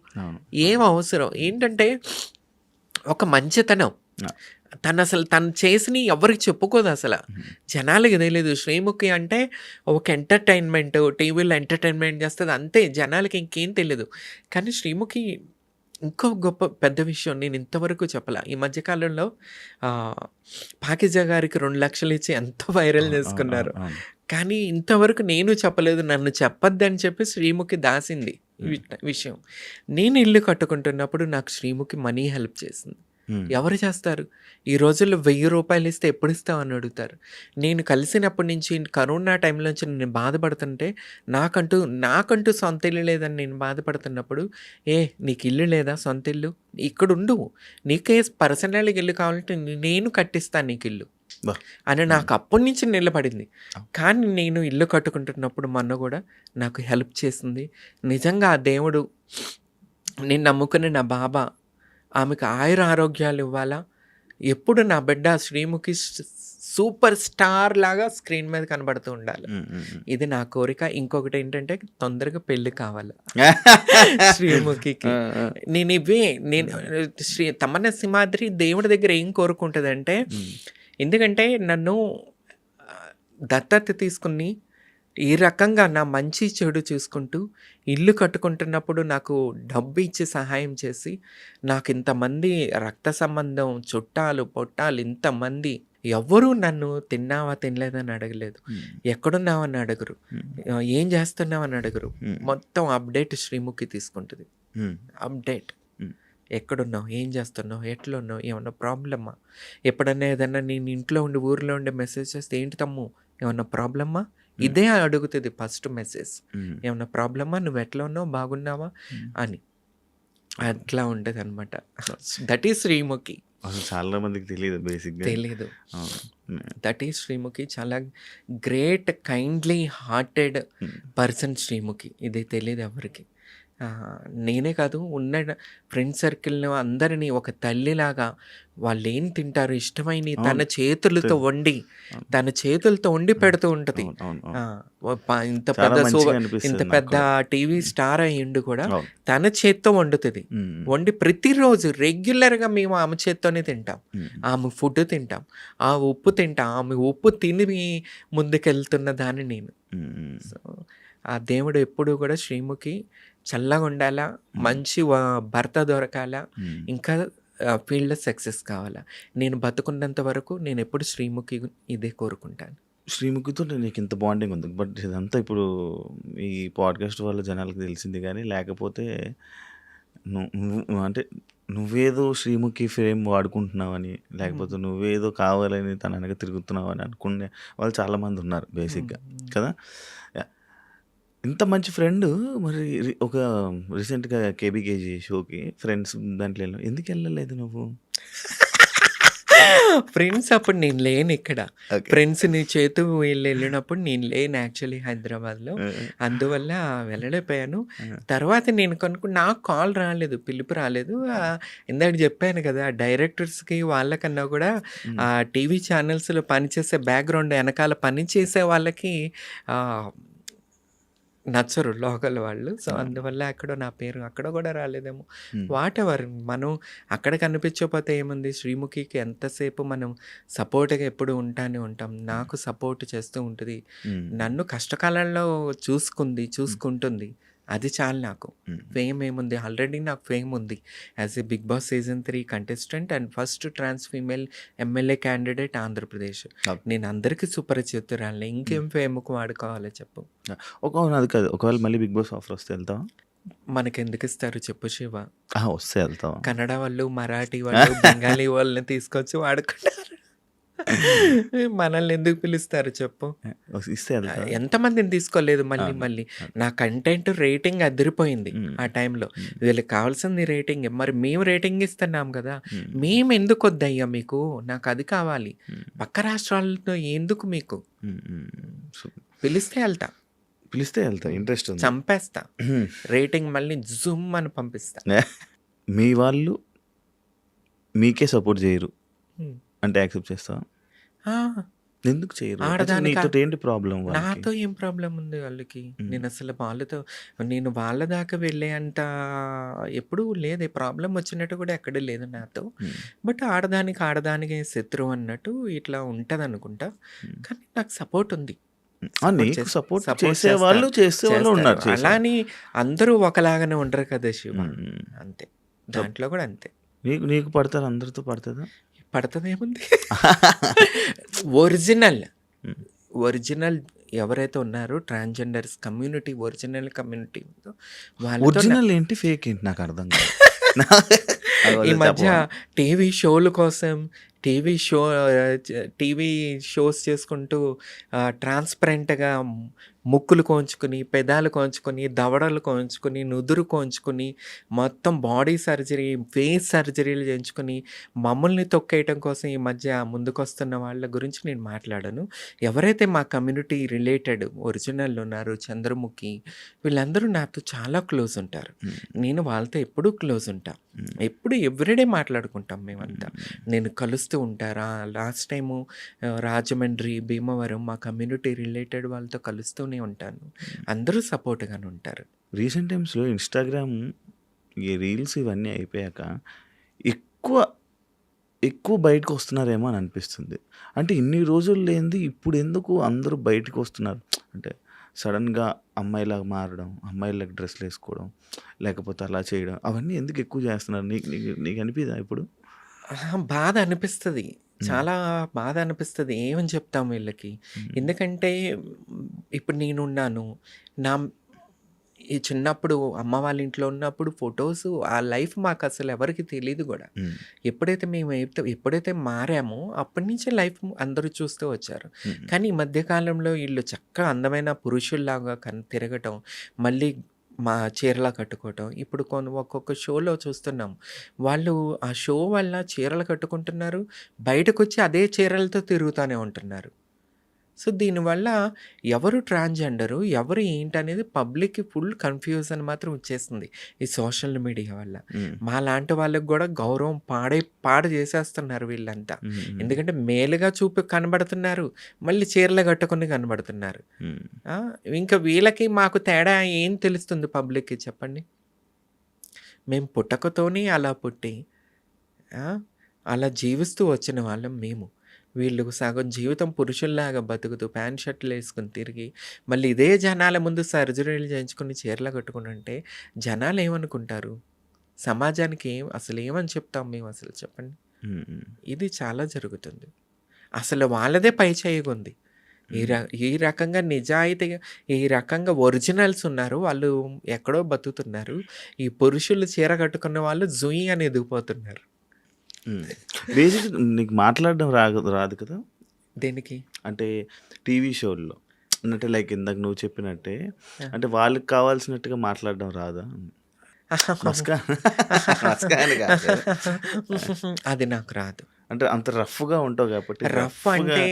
B: ఏం అవసరం? ఏంటంటే ఒక మంచితనం. తను చేసినవి ఎవరికి చెప్పుకోదు అసలు, జనాలకి తెలియదు. శ్రీముఖి అంటే ఒక ఎంటర్టైన్మెంట్, టీవీలో ఎంటర్టైన్మెంట్ చేస్తుంది అంతే, జనాలకి ఇంకేం తెలియదు. కానీ శ్రీముఖి ఇంకో గొప్ప పెద్ద విషయం నేను ఇంతవరకు చెప్పలే. ఈ మధ్యకాలంలో పాకిజా గారికి 2 లక్షలు ఇచ్చి ఎంతో వైరల్ చేసుకున్నారు. కానీ ఇంతవరకు నేను చెప్పలేదు. నన్ను చెప్పొద్దని చెప్పి శ్రీముఖి దాసింది విషయం. నేను ఇల్లు కట్టుకుంటున్నప్పుడు నాకు శ్రీముఖి మనీ హెల్ప్ చేసింది. ఎవరు చేస్తారు? ఈ రోజుల్లో 1000 రూపాయలు ఇస్తే ఎప్పుడు ఇస్తావు అని అడుగుతారు. నేను కలిసినప్పటి నుంచి కరోనా టైంలో నుంచి నేను బాధపడుతుంటే, నాకంటూ సొంత ఇల్లు లేదని నేను బాధపడుతున్నప్పుడు, నీకు ఇల్లు లేదా, సొంత ఇల్లు ఇక్కడుండు, నీకే పర్సనల్గా ఇల్లు కావాలంటే నేను కట్టిస్తాను నీకు ఇల్లు అని నాకు అప్పటి నుంచి నిలబడింది. కానీ నేను ఇల్లు కట్టుకుంటున్నప్పుడు మొన్న కూడా నాకు హెల్ప్ చేసింది. నిజంగా ఆ దేవుడు, నేను నమ్ముకునే నా బాబా ఆమెకు ఆయుర ఆరోగ్యాలు ఇవ్వాలా. ఎప్పుడు నా బిడ్డ శ్రీముఖి సూపర్ స్టార్ లాగా స్క్రీన్ మీద కనబడుతూ ఉండాలి, ఇది నా కోరిక. ఇంకొకటి ఏంటంటే తొందరగా పెళ్లి కావాలి శ్రీముఖికి. నేను తమన్నా సింహాద్రి దేవుడి దగ్గర ఏం కోరుకుంటుందంటే, ఎందుకంటే నన్ను దత్తత తీసుకుని ఈ రకంగా నా మంచి చెడు చూసుకుంటూ ఇల్లు కట్టుకుంటున్నప్పుడు నాకు డబ్బు ఇచ్చి సహాయం చేసి, నాకు ఇంతమంది రక్త సంబంధం, చుట్టాలు పొట్టాలు ఇంతమంది, ఎవ్వరూ నన్ను తిన్నావా తినలేదని అడగలేదు, ఎక్కడున్నావని అడగరు, ఏం చేస్తున్నావని అడగరు. మొత్తం అప్డేట్ శ్రీముఖి తీసుకుంటుంది. అప్డేట్, ఎక్కడున్నావు, ఏం చేస్తున్నావు, ఎట్లా ఉన్నావు, ఏమన్నా ప్రాబ్లమ్మా, ఎప్పుడన్నా ఏదన్నా నేను ఇంట్లో ఉండి ఊరిలో ఉండి మెసేజ్ చేస్తే, ఏంటి తమ్ము ఏమన్నా ప్రాబ్లమ్మా, ఇదే అడుగుతుంది ఫస్ట్ మెసేజ్. ఏమన్నా ప్రాబ్లమా, నువ్వు ఎట్లా ఉన్నావు, బాగున్నావా అని. అట్లా ఉంటుంది అనమాట. That is Sreemukhi.
A: చాలా మందికి తెలియదు.
B: That is Sreemukhi. చాలా great, kindly hearted person Sreemukhi. ఇది తెలియదు ఎవరికి. నేనే కాదు ఉన్న ఫ్రెండ్ సర్కిల్‌ని అందరిని ఒక తల్లిలాగా వాళ్ళేం తింటారు ఇష్టమైనయి తన
A: అవును.
B: చేతులతో వండి,
A: అవును.
B: తన చేతులతో వండి పెడుతూ ఉంటది.
A: అవును. అవును.
B: ఆ!
A: అవును.
B: ఇంత
A: చాలా
B: పెద్ద
A: మంచిగా
B: ఇంత
A: అనిపిస్తది నాకు
B: పెద్ద
A: కూడా.
B: టీవీ స్టార్ అయ్యుండి కూడా
A: అవును.
B: తన చేత్తో వండుతది.
A: హ్మ్.
B: వండి ప్రతిరోజు రెగ్యులర్‌గా మేము ఆమె చేత్తోనే తింటాం.
A: హ్మ్.
B: ఆమె ఫుడ్ తింటాం. ఆ ఉప్పు తింటాం. ఆమె ఉప్పు తిని ముందుకెళ్తున్న దాన్ని నేను.
A: హ్మ్.
B: సో, ఆ దేవుడు ఎప్పుడూ కూడా శ్రీముఖి చల్లగుండాలా,
A: హ్మ్.
B: మంచి భర్త దొరకాలా,
A: హ్మ్.
B: ఇంకా ఫీల్డ్‌లో సక్సెస్ కావాలా. నేను బతుకున్నంత వరకు నేనెప్పుడు శ్రీముఖి ఇదే కోరుకుంటాను.
A: శ్రీముఖితో నీకింత బాండింగ్ ఉంది. బట్ ఇదంతా ఇప్పుడు ఈ పాడ్‌కాస్ట్ వల్ల జనాలకి తెలిసింది గానీ, లేకపోతే నువ్వు అంటే నువ్వేదో శ్రీముఖి ఫేమ్ వాడుకుంటున్నావని, లేకపోతే
B: హ్మ్.
A: నువ్వేదో కావాలని తన వెనక తిరుగుతున్నావని అనుకునే వాళ్ళు చాలామందున్నారు
B: హ్మ్.
A: బేసిక్‌గా.
B: హ్మ్.
A: కదా! యాహ్! ఇంత మంచి ఫ్రెండు మరి ఒక రీసెంట్‌గా 'కేబీకేజీ' షోకి ఫ్రెండ్స్ దాంట్లో ఎందుకెళ్ళలేదు నువ్వు?
B: ఫ్రెండ్స్ అప్పుడు నేను లేనిక్కడ.
A: ఓకే.
B: ఫ్రెండ్స్ నీ చేతు వీళ్ళెళ్ళినప్పుడు నేను లేను యాక్చువల్లీ హైదరాబాద్‌లో.
A: ఆ!
B: అందువల్ల వెళ్ళలేకపోయాను.
A: ఆ!
B: తర్వాత నేను నాకు కాల్ రాలేదు. పిలుపు రాలేదు. ఇందాక జెప్పాను గదా! డైరెక్టర్స్‌కి వాళ్ళకన్నా గూడా
A: హ్మ్.
B: టీవీ ఛానల్స్‌లో పనిచేసే బ్యాక్‌గ్రౌండ్ ఎనకాల పని చేసే వాళ్ళకి ఆహ్, నచ్చరు లోకల్ వాళ్ళు. సో,
A: అవును.
B: అందువల్ల ఎక్కడో నా పేరు అక్కడ గూడా రాలేదేమో.
A: హ్మ్.
B: వాటెవర్ మనం అక్కడ కనిపించకపోతే ఏముంది, శ్రీముఖికి ఎంతసేపు మనం సపోర్ట్‌గా ఎప్పుడు ఉంటానే ఉంటాం. నాకు సపోర్ట్ చేస్తూ ఉంటది.
A: హ్మ్.
B: నన్ను కష్టకాలంలో
A: హ్మ్.
B: చూసుకుంటుంది. అది చాలు నాకు.
A: హ్మ్.
B: ఫేమ్ ఏముంది, ఆల్రెడీ నాకు ఫేమ్ ఉంది. As a 'big boss' season 3 contestant and first trans female MLA candidate Andhra Pradesh.
A: Okay.
B: నేను అందరికి సుపరిచితురాలిని.
A: హ్మ్.
B: ఇంకేం ఫేమ్‌కి వాడుకోవాలి చెప్పు?
A: అది కాదు. ఒకవేళ మళ్ళీ 'బిగ్ బాస్' ఆఫర్ వస్తే ఎళ్తావా?
B: మనకెందుకిస్తారు చెప్పు శివ?
A: వస్తే ఎళ్తావా?
B: కన్నడ వాళ్ళు, మరాఠీ వాళ్ళు, బెంగాలీ వాళ్ళని తీసుకొచ్చి వాడుకుంటారు. మనల్ని ఎందుకు పిలుస్తారు చెప్పు?
A: ఇస్తే ఎళ్తావా?
B: ఎంతమందిని తీసుకోలేదు మళ్ళీ
A: అవును.
B: మళ్ళీ.
A: అవును.
B: నా కంటెంట్ రేటింగ్ అదిరిపోయింది
A: హ్మ్.
B: ఆ టైంలో.
A: హ్మ్.
B: వీళ్ళకి కావాల్సింది రేటింగే. మరి మేము రేటింగ్ ఇస్తున్నాం గదా!
A: హ్మ్.
B: మేమెందుకొద్దయ్యా మీకు? నాకది కావాలి.
A: హ్మ్.
B: పక్క రాష్ట్రాలతో ఎందుకు మీకు?
A: హ్మ్. హ్మ్. సో,
B: పిలిస్తే ఎళ్తా.
A: పిలిస్తే ఎళ్తా.
B: హ్మ్.
A: ఇంట్రెస్ట్ ఉంది.
B: చంపేస్తా. రేటింగ్ మళ్ళీ జుమ్ అని పంపిస్తా.
A: మీ వాళ్ళు మీకే సపోర్ట్ జేయరు.
B: హ్మ్.
A: అంటే యాక్సెప్ట్ చేస్తావా?
B: ఆ!
A: ఎందుకు చేయరు? అయితే
B: ఆడదానికా
A: నీతోటి ప్రాబ్లమ్ వాళ్ళకి?
B: నాతో ఏం ప్రాబ్లమ్ ఉంది వాళ్ళకి?
A: హ్మ్.
B: నేను వాళ్ళ దాకా వెళ్ళే అంత ఎప్పుడూ లేదే. ప్రాబ్లమ్ వచ్చినట్టు కూడా ఎక్కడా లేదు నాతో.
A: హ్మ్.
B: బట్ ఆడదానికే శత్రువు అన్నట్టు ఇట్లా ఉంటదనుకుంటా.
A: హ్మ్.
B: కానీ నాకు సపోర్ట్ ఉంది.
A: నీకు సపోర్ట్
B: సపోర్ట్
A: చేసేవాళ్ళు
B: చేస్తారు.
A: ఉన్నారు.
B: అలా
A: చేసేవాళ్ళు.
B: అని అందరూ ఒకలాగానే ఉండరు కదా శివ.
A: హ్మ్. హ్మ్.
B: అంతే.
A: సప్
B: దాంట్లో కూడా అంతే.
A: నీకు నీకు పడతారా? అందరితో పడతదా?
B: పడతదేముంది? ఒరిజినల్.
A: హ్మ్.
B: ఒరిజినల్ ఎవరైతే ఉన్నారో ట్రాన్స్‌జెండర్స్ ఒరిజినల్ కమ్యూనిటీ ఉందో వాళ్ళతో
A: ఒరిజినల్ ఏంటి? ఫేక్ ఏంటి? నాకర్థం కాదు.
B: ఈ
A: నాకోసారి
B: మధ్య
A: చెప్పవా?
B: టీవీ షోల కోసం టీవీ షో టీవీ షోస్ చేసుకుంటూ ట్రాన్స్‌పరెంట్‌గా ముక్కులు కోంచుకొని, పెదాలు కోంచుకొని, దవడలు కోంచుకొని, నుదురు కోంచుకొని, మొత్తం బాడీ సర్జరీ, ఫేస్ సర్జరీలు చేయించుకొని, మమ్మల్ని తొక్కేయటం కోసం ఈ మధ్య ముందుకొస్తున్న వాళ్ళ గురించి నేను మాట్లాడను. ఎవరైతే మా కమ్యూనిటీ రిలేటెడ్ ఒరిజినల్ ఉన్నారో 'చంద్రముఖి' వీళ్ళందరూ నాతో చాలా క్లోజ్ ఉంటారు.
A: హ్మ్.
B: నేను వాళ్ళతో ఎప్పుడూ క్లోజ్ ఉంటా.
A: హ్మ్.
B: ఎప్పుడు ఎవ్రీడే మాట్లాడుకుంటాం మేమంతా.
A: హ్మ్.
B: నేను కలుస్తూ ఉంటారా లాస్ట్ టైము రాజమండ్రి, భీమవరం మా కమ్యూనిటీ రిలేటెడ్ వాళ్ళతో కలుస్తూనే ఉంటాను. అందరూ సపోర్ట్‌గానే ఉంటారు.
A: రీసెంట్ టైమ్స్‌లో ఇన్‌స్టాగ్రామ్ ఈ రీల్స్ ఇవన్నీ అయిపోయాక ఎక్కువ, ఎక్కువ బయటకొస్తున్నారేమో అని అనిపిస్తుంది. అంటే ఇన్ని రోజులు లేనిది ఇప్పుడెందుకు అందరూ బయటికొస్తున్నారు? అంటే సడెన్‌గా అమ్మాయిలాగా మారడం, అమ్మాయిలాగా డ్రెస్‌లేసుకోవడం, లేకపోతే అలా చేయడం అవన్నీ ఎందుకు ఎక్కువ చేస్తున్నారు? నీకు నీకు నీకు అనిపియదా ఇప్పుడు?
B: బాధ అనిపిస్తది.
A: హ్మ్.
B: చాలా బాధ అనిపిస్తది. ఏమని చెప్తాం వీళ్ళకి?
A: హ్మ్.
B: ఎందుకంటే ఇప్పుడు నేనున్నాను. నా ఈ చిన్నప్పుడు అమ్మ వాళ్ళ ఇంట్లో ఉన్నప్పుడు ఫోటోసు ఆ లైఫ్ మాకసలు ఎవరికీ తెలీదు గూడా.
A: హ్మ్.
B: ఎప్పుడైతే మారామో అప్పటి నుంచే లైఫ్ అందరూ చూస్తూ వచ్చారు.
A: హ్మ్.
B: కానీ ఈ మధ్య కాలంలో ఈళ్ళు చక్కగా అందమైన పురుషుల్లాగా తిరగటం, మళ్ళీ చీరలా కట్టుకోవటం. ఇప్పుడు ఒక్కొక్క షోలో చూస్తున్నాం. వాళ్ళు ఆ షో వల్ల చీరలు కట్టుకుంటున్నారు. బయటకొచ్చి అదే చీరలతో తిరుగుతానే ఉంటున్నారు. సో, దీనివల్ల ఎవరు ట్రాన్స్‌జెండరు, ఎవరు ఏంటనేది పబ్లిక్‌కి ఫుల్ కన్‌ఫ్యూజన్ మాత్రం వచ్చేసింది ఈ సోషల్ మీడియా వల్ల. మాలాంటి వాళ్ళకి గూడా గౌరవం పాడు చేసేస్తున్నారు వీళ్ళంతా. ఎందుకంటే మేలుగా కనబడుతున్నారు. మళ్ళీ చీరలు కట్టుకొని కనబడుతున్నారు. ఆ! ఇంకా వీళ్ళకి మాకు తేడా ఏం తెలుస్తుంది పబ్లిక్‌కి చెప్పండి? మేము పుట్టకతోనే అలా పుట్టి, ఆ! అలా జీవిస్తూ వచ్చిన వాళ్ళం మేము. వీళ్ళు సగం జీవితం పురుషుల్లాగా బతుకుతూ ప్యాంట్ షర్టులేసుకొని తిరిగి, మళ్ళీ ఇదే జనాల ముందు సర్జరీలు చేయించుకొని చీరలు కట్టుకొనుంటే జనాలేమనుకుంటారు? సమాజానికి అసలేమని చెప్తాం మేము అసలు చెప్పండి? ఇది చాలా జరుగుతుంది. అసలు వాళ్ళదే పైచేయిగుంది. ఈ రకంగా నిజాయితీగా ఈ రకంగా ఒరిజినల్స్ ఉన్నారు. వాళ్ళు ఎక్కడో బతుకుతున్నారు. ఈ పురుషులు చీర కట్టుకున్న వాళ్ళు జుయ్ అని ఎదిగిపోతున్నారు.
A: బేసిక్ నీకు మాట్లాడడం రాదు కదా?
B: దేనికి?
A: అంటే టీవీ షోల్లో. అంటే లైక్ ఇందాక నువ్వు చెప్పినట్టే
B: ఆ!
A: అంటే వాళ్ళకి కావాల్సినట్టుగా మాట్లాడడం రాదా? మస్కా మస్కా అని కాదు.
B: అది నాకు రాదు.
A: అంటే అంత రఫ్‌గా ఉంటావు కాబట్టి
B: రఫ్
A: రఫ్‌గా
B: అంటే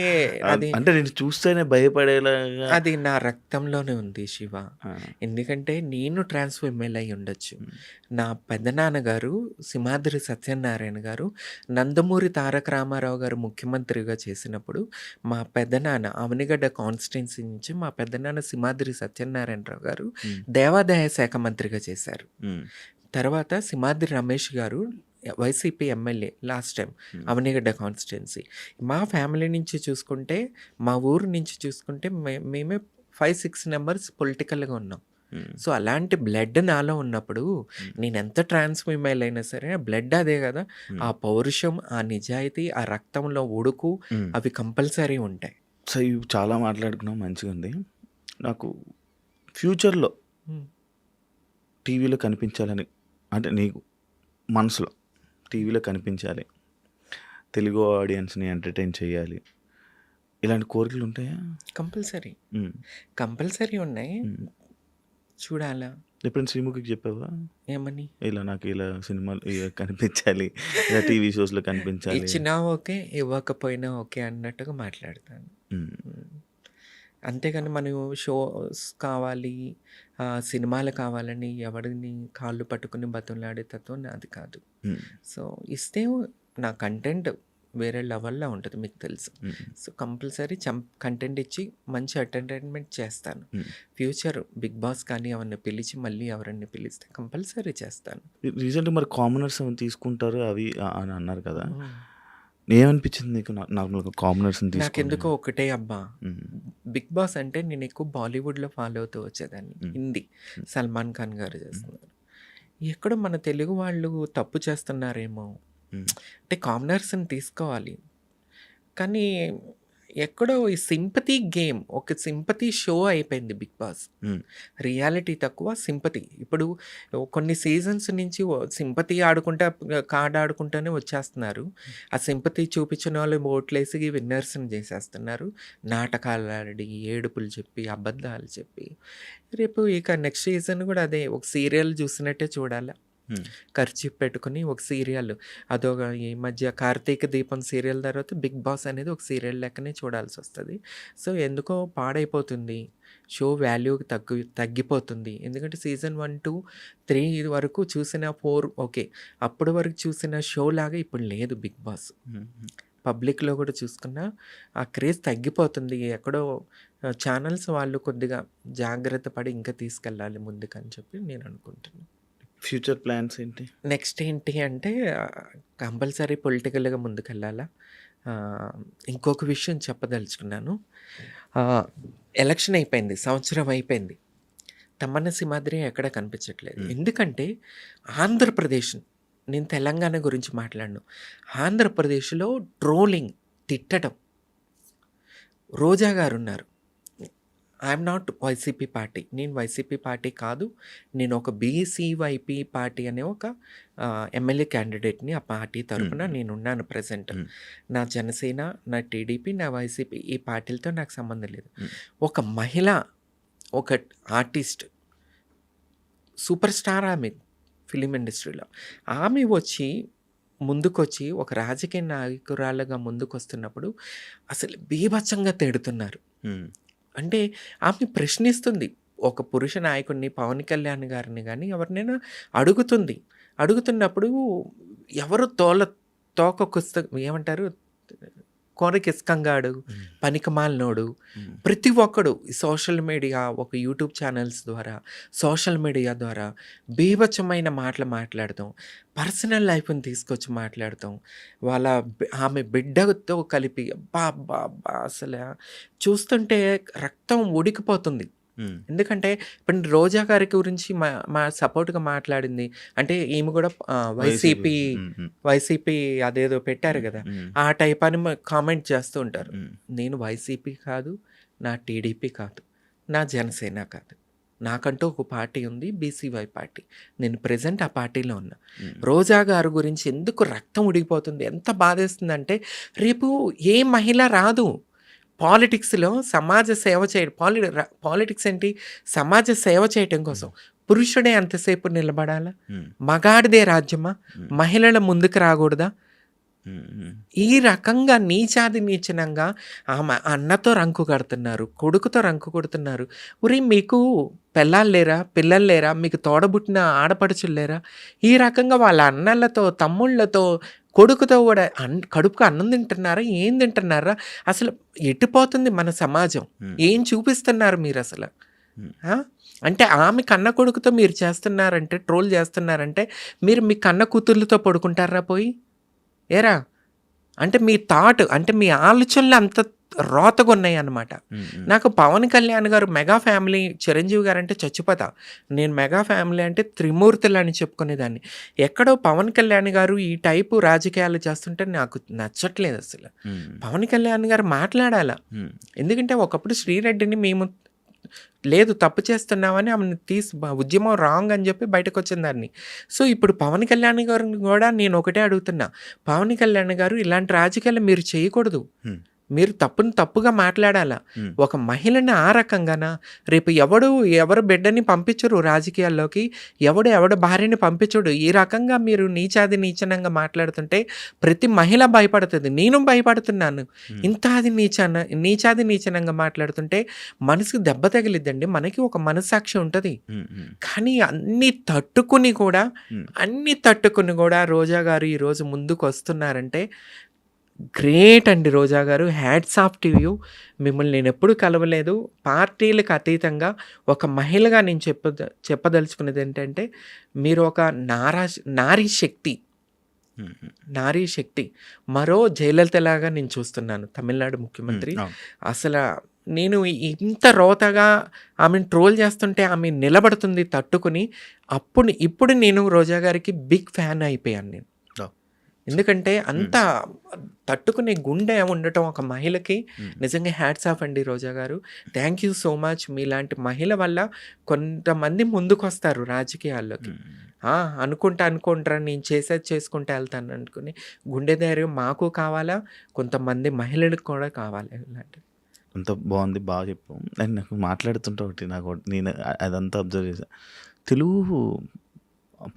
B: అది
A: అంటే నేను చూస్తేనే భయపడేలాగా
B: అది నా రక్తంలోనే ఉంది శివ.
A: ఆ!
B: ఎందుకంటే నేను ట్రాన్స్ ఫీమేల్ అయి ఉండొచ్చు.
A: హ్మ్.
B: నా పెదనాన్నగారు సింహాద్రి సత్యనారాయణ గారు నందమూరి తారక రామారావు గారు ముఖ్యమంత్రిగా చేసినప్పుడు మా పెదనాన్న అవనిగడ్డ కాన్స్టిట్యున్సీ నుంచి మా పెదనాన్న సింహాద్రి సత్యనారాయణరావు గారు
A: హ్మ్.
B: దేవాదాయ శాఖ మంత్రిగా చేశారు.
A: హ్మ్.
B: తర్వాత సింహాద్రి రమేష్ గారు వైసీపీ ఎమ్మెల్యే లాస్ట్ టైం
A: హ్మ్.
B: అవనిగడ్డ కాన్స్టిట్యున్సీ. మా ఫ్యామిలీ నుంచి చూసుకుంటే, మా ఊరు నుంచి చూసుకుంటే మేమే 5, 6 మెంబర్స్ పొలిటికల్‌గా ఉన్నాం.
A: హ్మ్.
B: సో, అలాంటి బ్లడ్ నాలో ఉన్నప్పుడు
A: హ్మ్.
B: నేనెంత ట్రాన్స్ ఫీమేల్ అయినా సరే బ్లడ్ అదే గదా!
A: హ్మ్.
B: ఆ పౌరుషం, ఆ నిజాయితీ, ఆ రక్తంలో ఉడుకు
A: హ్మ్.
B: అవి కంపల్సరీ ఉంటాయి.
A: సో, ఇవి చాలా మాట్లాడుకున్నాం మంచిగుంది. నాకు ఫ్యూచర్‌లో
B: హ్మ్.
A: టీవీలో కనిపించాలని అంటే నీకు మనసులో టీవీలో కనిపించాలి. తెలుగు ఆడియన్స్‌ని ఎంటర్‌టైన్ చేయాలి. ఇలాంటి కోరికలు ఉంటాయా?
B: కంపల్సరీ.
A: హ్మ్.
B: కంపల్సరీ ఉన్నాయి.
A: హ్మ్.
B: చూడాలా?
A: ఎప్పుడైనా శ్రీముఖికి చెప్పావా?
B: ఏమని?
A: నాకు ఇలా సినిమాలు కనిపించాలి. ఇలా టీవీ షోస్‌లో కనిపించాలి.
B: ఇచ్చినా ఓకే, ఇవ్వకపోయినా ఓకే అన్నట్టుగా మాట్లాడతాను.
A: హ్మ్.
B: హ్మ్. అంతేగాని మనం షోస్ కావాలి, సినిమాలు కావాలని ఎవడిని కాళ్ళు పట్టుకుని బతిమలాడే తత్వం నాది కాదు.
A: హ్మ్.
B: సో, ఇస్తే నా కంటెంట్ వేరే లెవెల్‌లో ఉంటది మీకు తెలుసు.
A: హ్మ్.
B: సో, కంపల్సరీ కంటెంట్ ఇచ్చి మంచి ఎంటర్‌టైన్‌మెంట్ చేస్తాను.
A: హ్మ్.
B: ఫ్యూచర్ 'బిగ్ బాస్' కానీ ఎవరిని పిలిచి మళ్ళీ ఎవరైనా పిలిస్తే కంపల్సరీ చేస్తాను.
A: రీసెంట్‌గా మరి కామనర్స్ ఏమైనా తీసుకుంటారు అవి అని అన్నారు కదా!
B: హ్మ్.
A: ఏమనిపించింది నీకు నార్మల్‌గా కామనర్స్‌ని తీసుకొని?
B: నాకెందుకో ఒకటే అబ్బా!
A: హ్మ్.
B: 'బిగ్ బాస్' అంటే నేను ఎక్కువ బాలీవుడ్‌లో ఫాలో అవుతూ వచ్చేదాన్ని.
A: హ్మ్.
B: హిందీ.
A: హ్మ్.
B: 'సల్మాన్ ఖాన్' గారు
A: హ్మ్.
B: చేస్తున్నారు. ఎక్కడో మన తెలుగు వాళ్ళు తప్పు చేస్తున్నారేమో!
A: హ్మ్.
B: అంటే కామనర్స్‌ని తీసుకోవాలి. కానీ ఎక్కడో ఈ సింపతి గేమ్, ఒక సింపతి షో అయిపోయింది 'బిగ్ బాస్.'
A: హ్మ్.
B: రియాలిటీ తక్కువ, సింపతి. ఇప్పుడు కొన్ని సీజన్స్ నుంచి సింపతి ఆడుకుంటా కార్డ్ ఆడుకుంటూనే వచ్చేస్తున్నారు. ఆ సింపతి చూపించినోళ్ళు ఓట్లేసి విన్నర్స్‌ని చేసేస్తున్నారు. నాటకాలాడి, ఏడుపులు చెప్పి, అబద్ధాలు చెప్పి, రేపు ఇక నెక్స్ట్ సీజన్ కూడా అదే ఒక సీరియల్ చూసినట్టే చూడాలా.
A: హ్మ్.
B: కర్చీఫ్ పెట్టుకొని ఒక సీరియల్ అదొక ఈ మధ్య 'కార్తీక దీపం' సీరియల్ తర్వాత 'బిగ్ బాస్' అనేది ఒక సీరియల్ లెక్కనే చూడాల్సొస్తది. సో, ఎందుకో పాడైపోతుంది. షో వాల్యూ తగ్గిపోతుంది. ఎందుకంటే సీజన్ 1, 2, 3 వరకు చూసిన 4 ఓకే. అప్పటి వరకు చూసిన షో లాగా ఇప్పుడు లేదు 'బిగ్ బాస్.'
A: హ్మ్.
B: పబ్లిక్‌లో కూడా చూసుకున్నా ఆ క్రేజ్ తగ్గిపోతుంది. ఎక్కడో ఛానల్స్ వాళ్ళు కొద్దిగా జాగ్రత్త పడి ఇంకా తీసుకెళ్ళాలి ముందుకని చెప్పి నేను అనుకుంటున్నాను.
A: ఫ్యూచర్ ప్లాన్స్ ఏంటి?
B: నెక్స్ట్ ఏంటి అంటే కంపల్సరీ పొలిటికల్‌గా ముందుకెళ్ళాలా. ఇంకొక విషయం చెప్పదలుచుకున్నాను. ఆహ్, ఎలక్షన్ అయిపోయింది. సంవత్సరం అయిపోయింది. తమ్మన్న సింహాద్రి ఎక్కడ కనిపించట్లేదు.
A: హ్మ్.
B: ఎందుకంటే ఆంధ్రప్రదేశ్, నేను తెలంగాణ గురించి మాట్లాడను. ఆంధ్రప్రదేశ్‌లో ట్రోలింగ్, తిట్టడం. రోజా గారున్నారు. I'm not YCP party. నేను వైసీపీ పార్టీ కాదు. నేను ఒక బీసీవైపీ పార్టీ అనే ఒక ఎమ్మెల్యే క్యాండిడేట్‌ని. ఆ పార్టీ తరపున
A: హ్మ్.
B: నేనున్నాను ప్రెజెంట్.
A: హ్మ్.
B: నా జనసేన, నా టీడీపీ, నా వైసీపీ ఈ పార్టీలతో నాకు సంబంధం లేదు.
A: హ్మ్.
B: ఒక మహిళ, ఒక ఆర్టిస్ట్, సూపర్ స్టార్ ఆమె ఫిల్మ్ ఇండస్ట్రీలో. ఆమె వచ్చి ముందుకొచ్చి ఒక రాజకీయ నాయకురాలుగా ముందుకొస్తున్నప్పుడు అసలు బీభత్సంగా తిడుతున్నారు. అంటే ఆమె ప్రశ్నిస్తుంది. ఒక పురుష నాయకుడిని, పవన్ కళ్యాణ్ గారిని గానీ ఎవరినైనా అడుగుతుంది. అడుగుతున్నప్పుడు ఎవరు ఏమంటారు, కోరకిస్కంగాడు, పనికిమాలినోడు, ప్రతి ఒక్కడు సోషల్ మీడియా, ఒక యూట్యూబ్ ఛానల్స్ ద్వారా, సోషల్ మీడియా ద్వారా బీభత్సమైన మాటలు మాట్లాడతాం, పర్సనల్ లైఫ్ని తీసుకొచ్చి మాట్లాడతాం, ఆమె బిడ్డతో కలిపి అబ్బా అబ్బా అబ్బా అసలు చూస్తుంటే రక్తం ఉడికిపోతుంది. ఎందుకంటే ఇప్పుడు రోజా గారి గురించి మా సపోర్ట్గా మాట్లాడింది అంటే ఈమె కూడా వైసీపీ అదేదో పెట్టారు కదా, ఆ టైప్ అని కామెంట్ చేస్తూ ఉంటారు. నేను వైసీపీ కాదు, నా టీడీపీ కాదు, నా జనసేన కాదు, నాకంటూ ఒక పార్టీ ఉంది, బీసీవై పార్టీ. నేను ప్రెజెంట్ ఆ పార్టీలో ఉన్నా. రోజా గారి గురించి ఎందుకు రక్తం ఉడికిపోతుంది, ఎంత బాధేస్తుందంటే రేపు ఏ మహిళ రాదు పాలిటిక్స్లో సమాజ సేవ చేయడం. పాలిటిక్స్ ఏంటి, సమాజ సేవ చేయటం కోసం. పురుషుడే అంతసేపు నిలబడాలా? మగాడిదే రాజ్యమా? మహిళల ముందుకు రాకూడదా? ఈ రకంగా నీచాది నీచనంగా ఆమె అన్నతో రంకు కడుతున్నారు, కొడుకుతో రంకు కొడుతున్నారు. ఉరి మీకు పెళ్ళాలు లేరా, పిల్లలు లేరా, మీకు తోడబుట్టిన ఆడపడుచులు లేరా? ఈ రకంగా వాళ్ళ అన్నలతో, తమ్ముళ్ళతో, కొడుకుతో కూడా కడుపుకు అన్నం తింటున్నారా, ఏం తింటున్నారా? అసలు ఎట్టిపోతుంది మన సమాజం? ఏం చూపిస్తున్నారు మీరు అసలు? అంటే ఆమె కన్న కొడుకుతో మీరు చేస్తున్నారంటే, ట్రోల్ చేస్తున్నారంటే మీరు మీ కన్న కూతుర్లతో పడుకుంటారా పోయి? ఏరా అంటే మీ థాట్, అంటే మీ ఆలోచనలు అంత రోతగా ఉన్నాయి అన్నమాట. నాకు పవన్ కళ్యాణ్ గారు మెగా ఫ్యామిలీ, చిరంజీవి గారు అంటే చచ్చిపోతా. నేను మెగా ఫ్యామిలీ అంటే త్రిమూర్తులు అని చెప్పుకునేదాన్ని. ఎక్కడో పవన్ కళ్యాణ్ గారు ఈ టైపు రాజకీయాలు చేస్తుంటే నాకు నచ్చట్లేదు అసలు. పవన్ కళ్యాణ్ గారు మాట్లాడాల. ఎందుకంటే ఒకప్పుడు శ్రీరెడ్డిని మేము లేదు తప్పు చేస్తున్నామని ఆమెను ఉద్యమం రాంగ్ అని చెప్పి బయటకు వచ్చిన దాన్ని. సో ఇప్పుడు పవన్ కళ్యాణ్ గారిని కూడా నేను ఒకటే అడుగుతున్నా, పవన్ కళ్యాణ్ గారు ఇలాంటి రాజకీయాలు మీరు చేయకూడదు. మీరు తప్పుగా మాట్లాడాలా. ఒక మహిళని ఆ రకంగానా? రేపు ఎవరు బిడ్డని పంపించరు రాజకీయాల్లోకి, ఎవడు భార్యని పంపించడు. ఈ రకంగా మీరు నీచనంగా మాట్లాడుతుంటే ప్రతి మహిళ భయపడుతుంది. నేను భయపడుతున్నాను. నీచాది నీచనంగా మాట్లాడుతుంటే మనసుకు దెబ్బ తగిలిద్దండి. మనకి ఒక మనస్సాక్షి ఉంటుంది. కానీ అన్ని తట్టుకుని కూడా రోజా గారు ఈరోజు ముందుకు వస్తున్నారంటే గ్రేట్ అండి. రోజా గారు, హ్యాట్స్ ఆఫ్ టు యూ. మిమ్మల్ని నేను ఎప్పుడు కలవలేదు. పార్టీలకు అతీతంగా ఒక మహిళగా నేను చెప్పదలుచుకున్నది ఏంటంటే మీరు ఒక నారీ శక్తి. మరో జయలలితలాగా నేను చూస్తున్నాను, తమిళనాడు ముఖ్యమంత్రి. అసలు నేను ఇంత రోతగా ఆమెను ట్రోల్ చేస్తుంటే ఆమె నిలబడుతుంది తట్టుకుని. ఇప్పుడు నేను రోజా గారికి బిగ్ ఫ్యాన్ అయిపోయాను నేను. ఎందుకంటే అంత తట్టుకునే గుండె ఉండటం ఒక మహిళకి నిజంగా హ్యాట్స్ ఆఫ్ అండి రోజా గారు. Thank you so much. మీలాంటి మహిళ వల్ల కొంతమంది ముందుకు వస్తారు రాజకీయాల్లోకి. అనుకుంటారా నేను చేసుకుంటూ వెళ్తాను అనుకుని గుండె ధైర్యం మాకు కావాలా, కొంతమంది మహిళలకు కూడా కావాలి. ఇలాంటి
A: అంత బాగుంది, బాగా చెప్పాం. అండ్ నాకు మాట్లాడుతుంటే నేను అదంతా అబ్జర్వ్ చేశాను. తెలుగు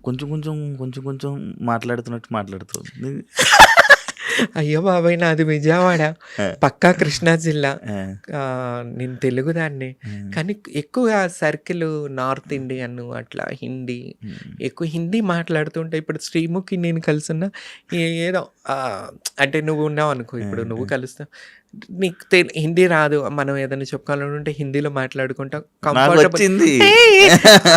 A: కొంచెం మాట్లాడుతున్నట్టు మాట్లాడుతుంది.
B: అయ్యో బాబాయ్, నాది విజయవాడ, పక్కా కృష్ణా జిల్లా. నేను తెలుగుదాన్ని, కానీ ఎక్కువ సర్కిల్ నార్త్ ఇండియన్, అట్లా హిందీ, ఎక్కువ హిందీ మాట్లాడుతుంటే. ఇప్పుడు శ్రీముఖి నేను కలుసున్నా ఏదో అంటే నువ్వు ఉన్నావు అనుకో, ఇప్పుడు నువ్వు కలుస్తావు, నీకు హిందీ రాదు, మనం ఏదైనా చెప్పుకోవాలంటే హిందీలో మాట్లాడుకుంటాం.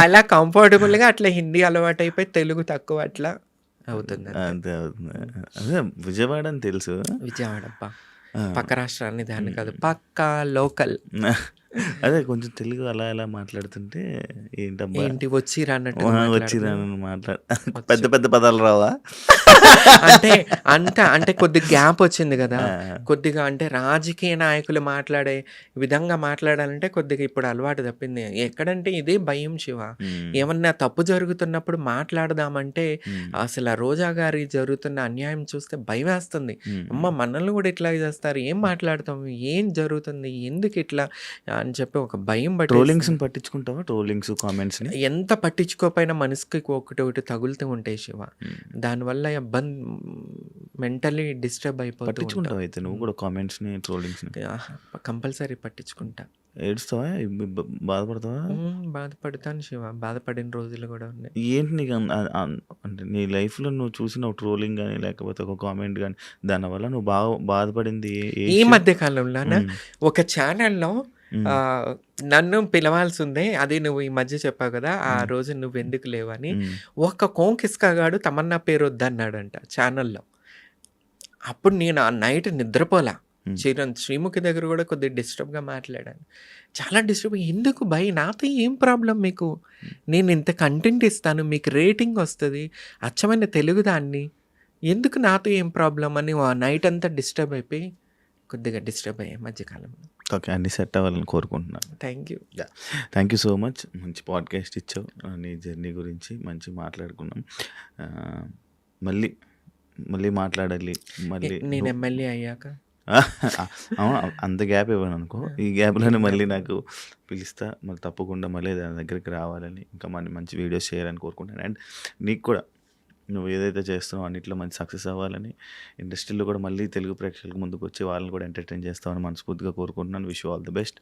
B: అలా కంఫర్టబుల్గా అట్లా హిందీ అలవాటు అయిపోయి తెలుగు తక్కువ అట్లా అవుతుంది.
A: అదే విజయవాడ అని తెలుసు.
B: విజయవాడ పక్క రాష్ట్రాన్ని దాన్ని కాదు, పక్కా లోకల్.
A: అదే కొంచెం తెలుగు అలా ఎలా మాట్లాడుతుంటే
B: ఏంటి వచ్చిరా
A: మాట్లాడు పెద్ద పదాలు రావా?
B: అంటే కొద్దిగా గ్యాప్ వచ్చింది కదా, కొద్దిగా అంటే రాజకీయ నాయకులు మాట్లాడే విధంగా మాట్లాడాలంటే కొద్దిగా ఇప్పుడు అలవాటు తప్పింది. ఎక్కడంటే ఇదే భయం శివ. ఏమన్నా తప్పు జరుగుతున్నప్పుడు మాట్లాడదామంటే అసలు ఆ రోజా గారి జరుగుతున్న అన్యాయం చూస్తే భయం వేస్తుంది. అమ్మ మనల్ని కూడా ఇట్లా చేస్తారు, ఏం మాట్లాడతాం, ఏం జరుగుతుంది, ఎందుకు ఇట్లా అని చెప్పి ఒక భయం
A: ట్రోలింగ్స్
B: పట్టేసింది.
A: పట్టించుకుంటావా? ట్రోలింగ్స్, కామెంట్స్ ని?
B: ఎంత పట్టించుకోకపోయినా మనసుకి ఒకటి తగులుతూ ఉంటాయి శివ. దానివల్ల మెంటలీ డిస్టర్బ్ అయిపోతూ ఉంటా.
A: పట్టించుకుంటావు అయితే నువ్వు కూడా కామెంట్స్ ని, ట్రోలింగ్స్ ని?
B: కంపల్సరీ పట్టించుకుంటా.
A: ఏడుస్తావా? బాధపడతావా?
B: బాధపడతాను శివ, బాధపడిన రోజులు కూడా ఉన్నాయి.
A: ఏంటి నీకు అంటే నీ లైఫ్ లో నువ్వు చూసిన ట్రోలింగ్ కానీ లేకపోతే ఒక కామెంట్ కానీ దానివల్ల నువ్వు బాధపడింది
B: ఈ మధ్య కాలంలోన ఒక ఛానల్లో నన్ను పిలవాల్సి ఉంది, అది నువ్వు ఈ మధ్య చెప్పావు కదా, ఆ రోజు నువ్వు ఎందుకు లేవని. ఒక కోంకిస్కాగాడు తమన్నా పేరు వద్దన్నాడంట ఛానల్లో. అప్పుడు నేను ఆ నైట్ నిద్రపోలా. శ్రీముఖి దగ్గర కూడా కొద్దిగా డిస్టర్బ్గా మాట్లాడాను. చాలా డిస్టర్బ్. ఎందుకు భయ్, నాతో ఏం ప్రాబ్లం మీకు? నేను ఇంత కంటెంట్ ఇస్తాను, మీకు రేటింగ్ వస్తుంది, అచ్చమైన తెలుగు దాన్ని, ఎందుకు నాతో ఏం ప్రాబ్లం అని ఆ నైట్ అంతా డిస్టర్బ్ అయిపోయి కొద్దిగా డిస్టర్బ్ అయ్యాయి మధ్యకాలంలో.
A: ఓకే, అన్ని సెట్ అవ్వాలని కోరుకుంటున్నాను. Thank you so much. మంచి పాడ్కాస్ట్ ఇచ్చావు. నీ జర్నీ గురించి మంచి మాట్లాడుకున్నాం. మళ్ళీ మాట్లాడాలి. మళ్ళీ
B: నేను ఎమ్మెల్యే అయ్యాక
A: అంత గ్యాప్ ఇవ్వను అనుకో. ఈ గ్యాప్లోనే మళ్ళీ నాకు పిలుస్తా, మళ్ళీ తప్పకుండా మళ్ళీ దాని దగ్గరికి రావాలని, ఇంకా మంచి వీడియోస్ చేయాలని కోరుకుంటాను. అండ్ నీకు కూడా నువ్వు ఏదైతే చేస్తున్నావు అన్నింటిలో మంచి సక్సెస్ అవ్వాలని, ఇండస్ట్రీలో కూడా మళ్ళీ తెలుగు ప్రేక్షకులకు ముందుకు వచ్చి వాళ్ళని కూడా ఎంటర్టైన్ చేస్తామని మనస్ఫూర్తిగా కోరుకుంటున్నాను. Wish you all the best.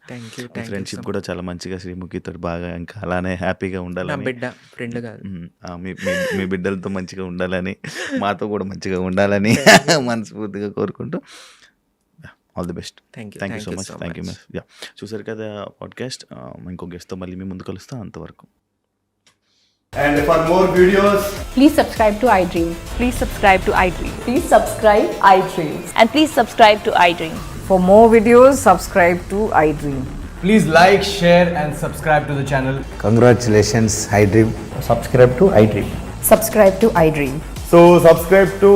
A: Friendship కూడా చాలా మంచిగా శ్రీముఖితో బాగా ఇంకా అలానే హ్యాపీగా ఉండాలని, మీ బిడ్డలతో మంచిగా ఉండాలని, మాతో కూడా మంచిగా ఉండాలని మనస్ఫూర్తిగా కోరుకుంటూ all the best. Thank you so much. Thank you. చూసారు కదా పాడ్కాస్ట్. ఇంకో గెస్ట్తో మళ్ళీ మీ ముందు కలుస్తాం. అంతవరకు.
D: And for more videos,
E: please subscribe to iDream.
F: Please subscribe to iDream.
E: Please subscribe iDream.
F: And please subscribe to iDream.
G: For more videos, subscribe to iDream.
D: please like, share and subscribe to the channel.
H: Congratulations, iDream.
I: Subscribe to iDream.
E: Subscribe to iDream.
D: So subscribe to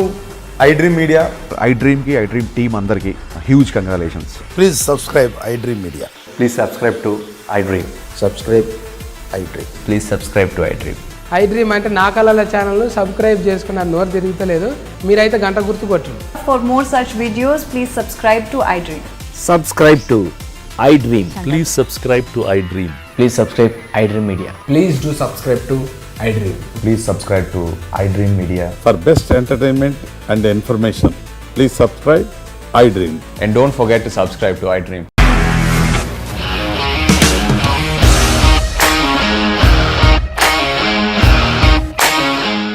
D: iDream Media.
J: iDream ki iDream team andarki huge congratulations.
H: Please subscribe iDream Media.
I: Please subscribe to iDream.
H: Subscribe iDream.
I: Please subscribe to iDream.
K: iDream అంటే నా కళల channel subscribe చేసుకున్న నోరు తిరుగుతలేదు, మీరైతే గంట గుర్తు కొట్టండి.
F: For more such videos, please subscribe to iDream.
I: Subscribe to iDream.
L: Please subscribe to iDream.
I: Please subscribe iDream Media.
D: Please do subscribe to iDream.
H: Please subscribe to iDream Media.
J: For best entertainment and information, please subscribe iDream.
I: And don't forget to subscribe to iDream.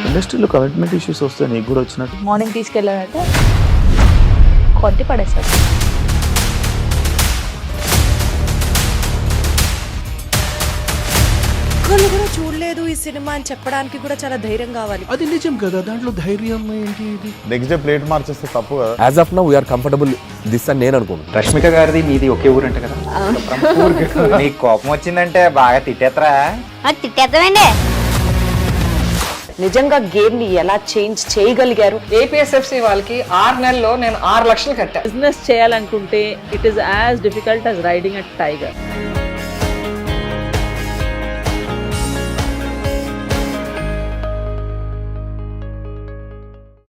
A: ఇండస్ట్రీలో commitment issues వస్తే నీకు కూడా వచ్చినట్టు?
F: Morning తీసుకెళ్ళాలంటే కొట్టి పడేస్తారు.
M: ఒక్కళ్ళు కూడా చూడలేదు ఈ సినిమా అని చెప్పడానికి కూడా చాలా ధైర్యం కావాలి.
D: అది నిజం కదా, దాంట్లో ధైర్యం ఏంటి?
J: నెక్స్ట్ డే ప్లేట్ మార్చేస్తే తప్పు కదా.
L: As of now, we are comfortable this అని నేను అనుకుంటున్నాను.
I: రష్మిక గారిది మీది ఒకే ఊరంట కదా. నీకు కోపం వచ్చిందంటే బాగా తిట్టేత్తరా?
F: తిట్టేద్దామండి.
M: నిజంగా గేమ్ ని ఎలా చేంజ్ చేయగలిగారు?
G: APSFC వాళ్ళకి 6 నెలల్లో నేను 6 లక్షలు కట్టా.
F: బిజినెస్ చేయాలనుకుంటే it is as difficult as riding a tiger.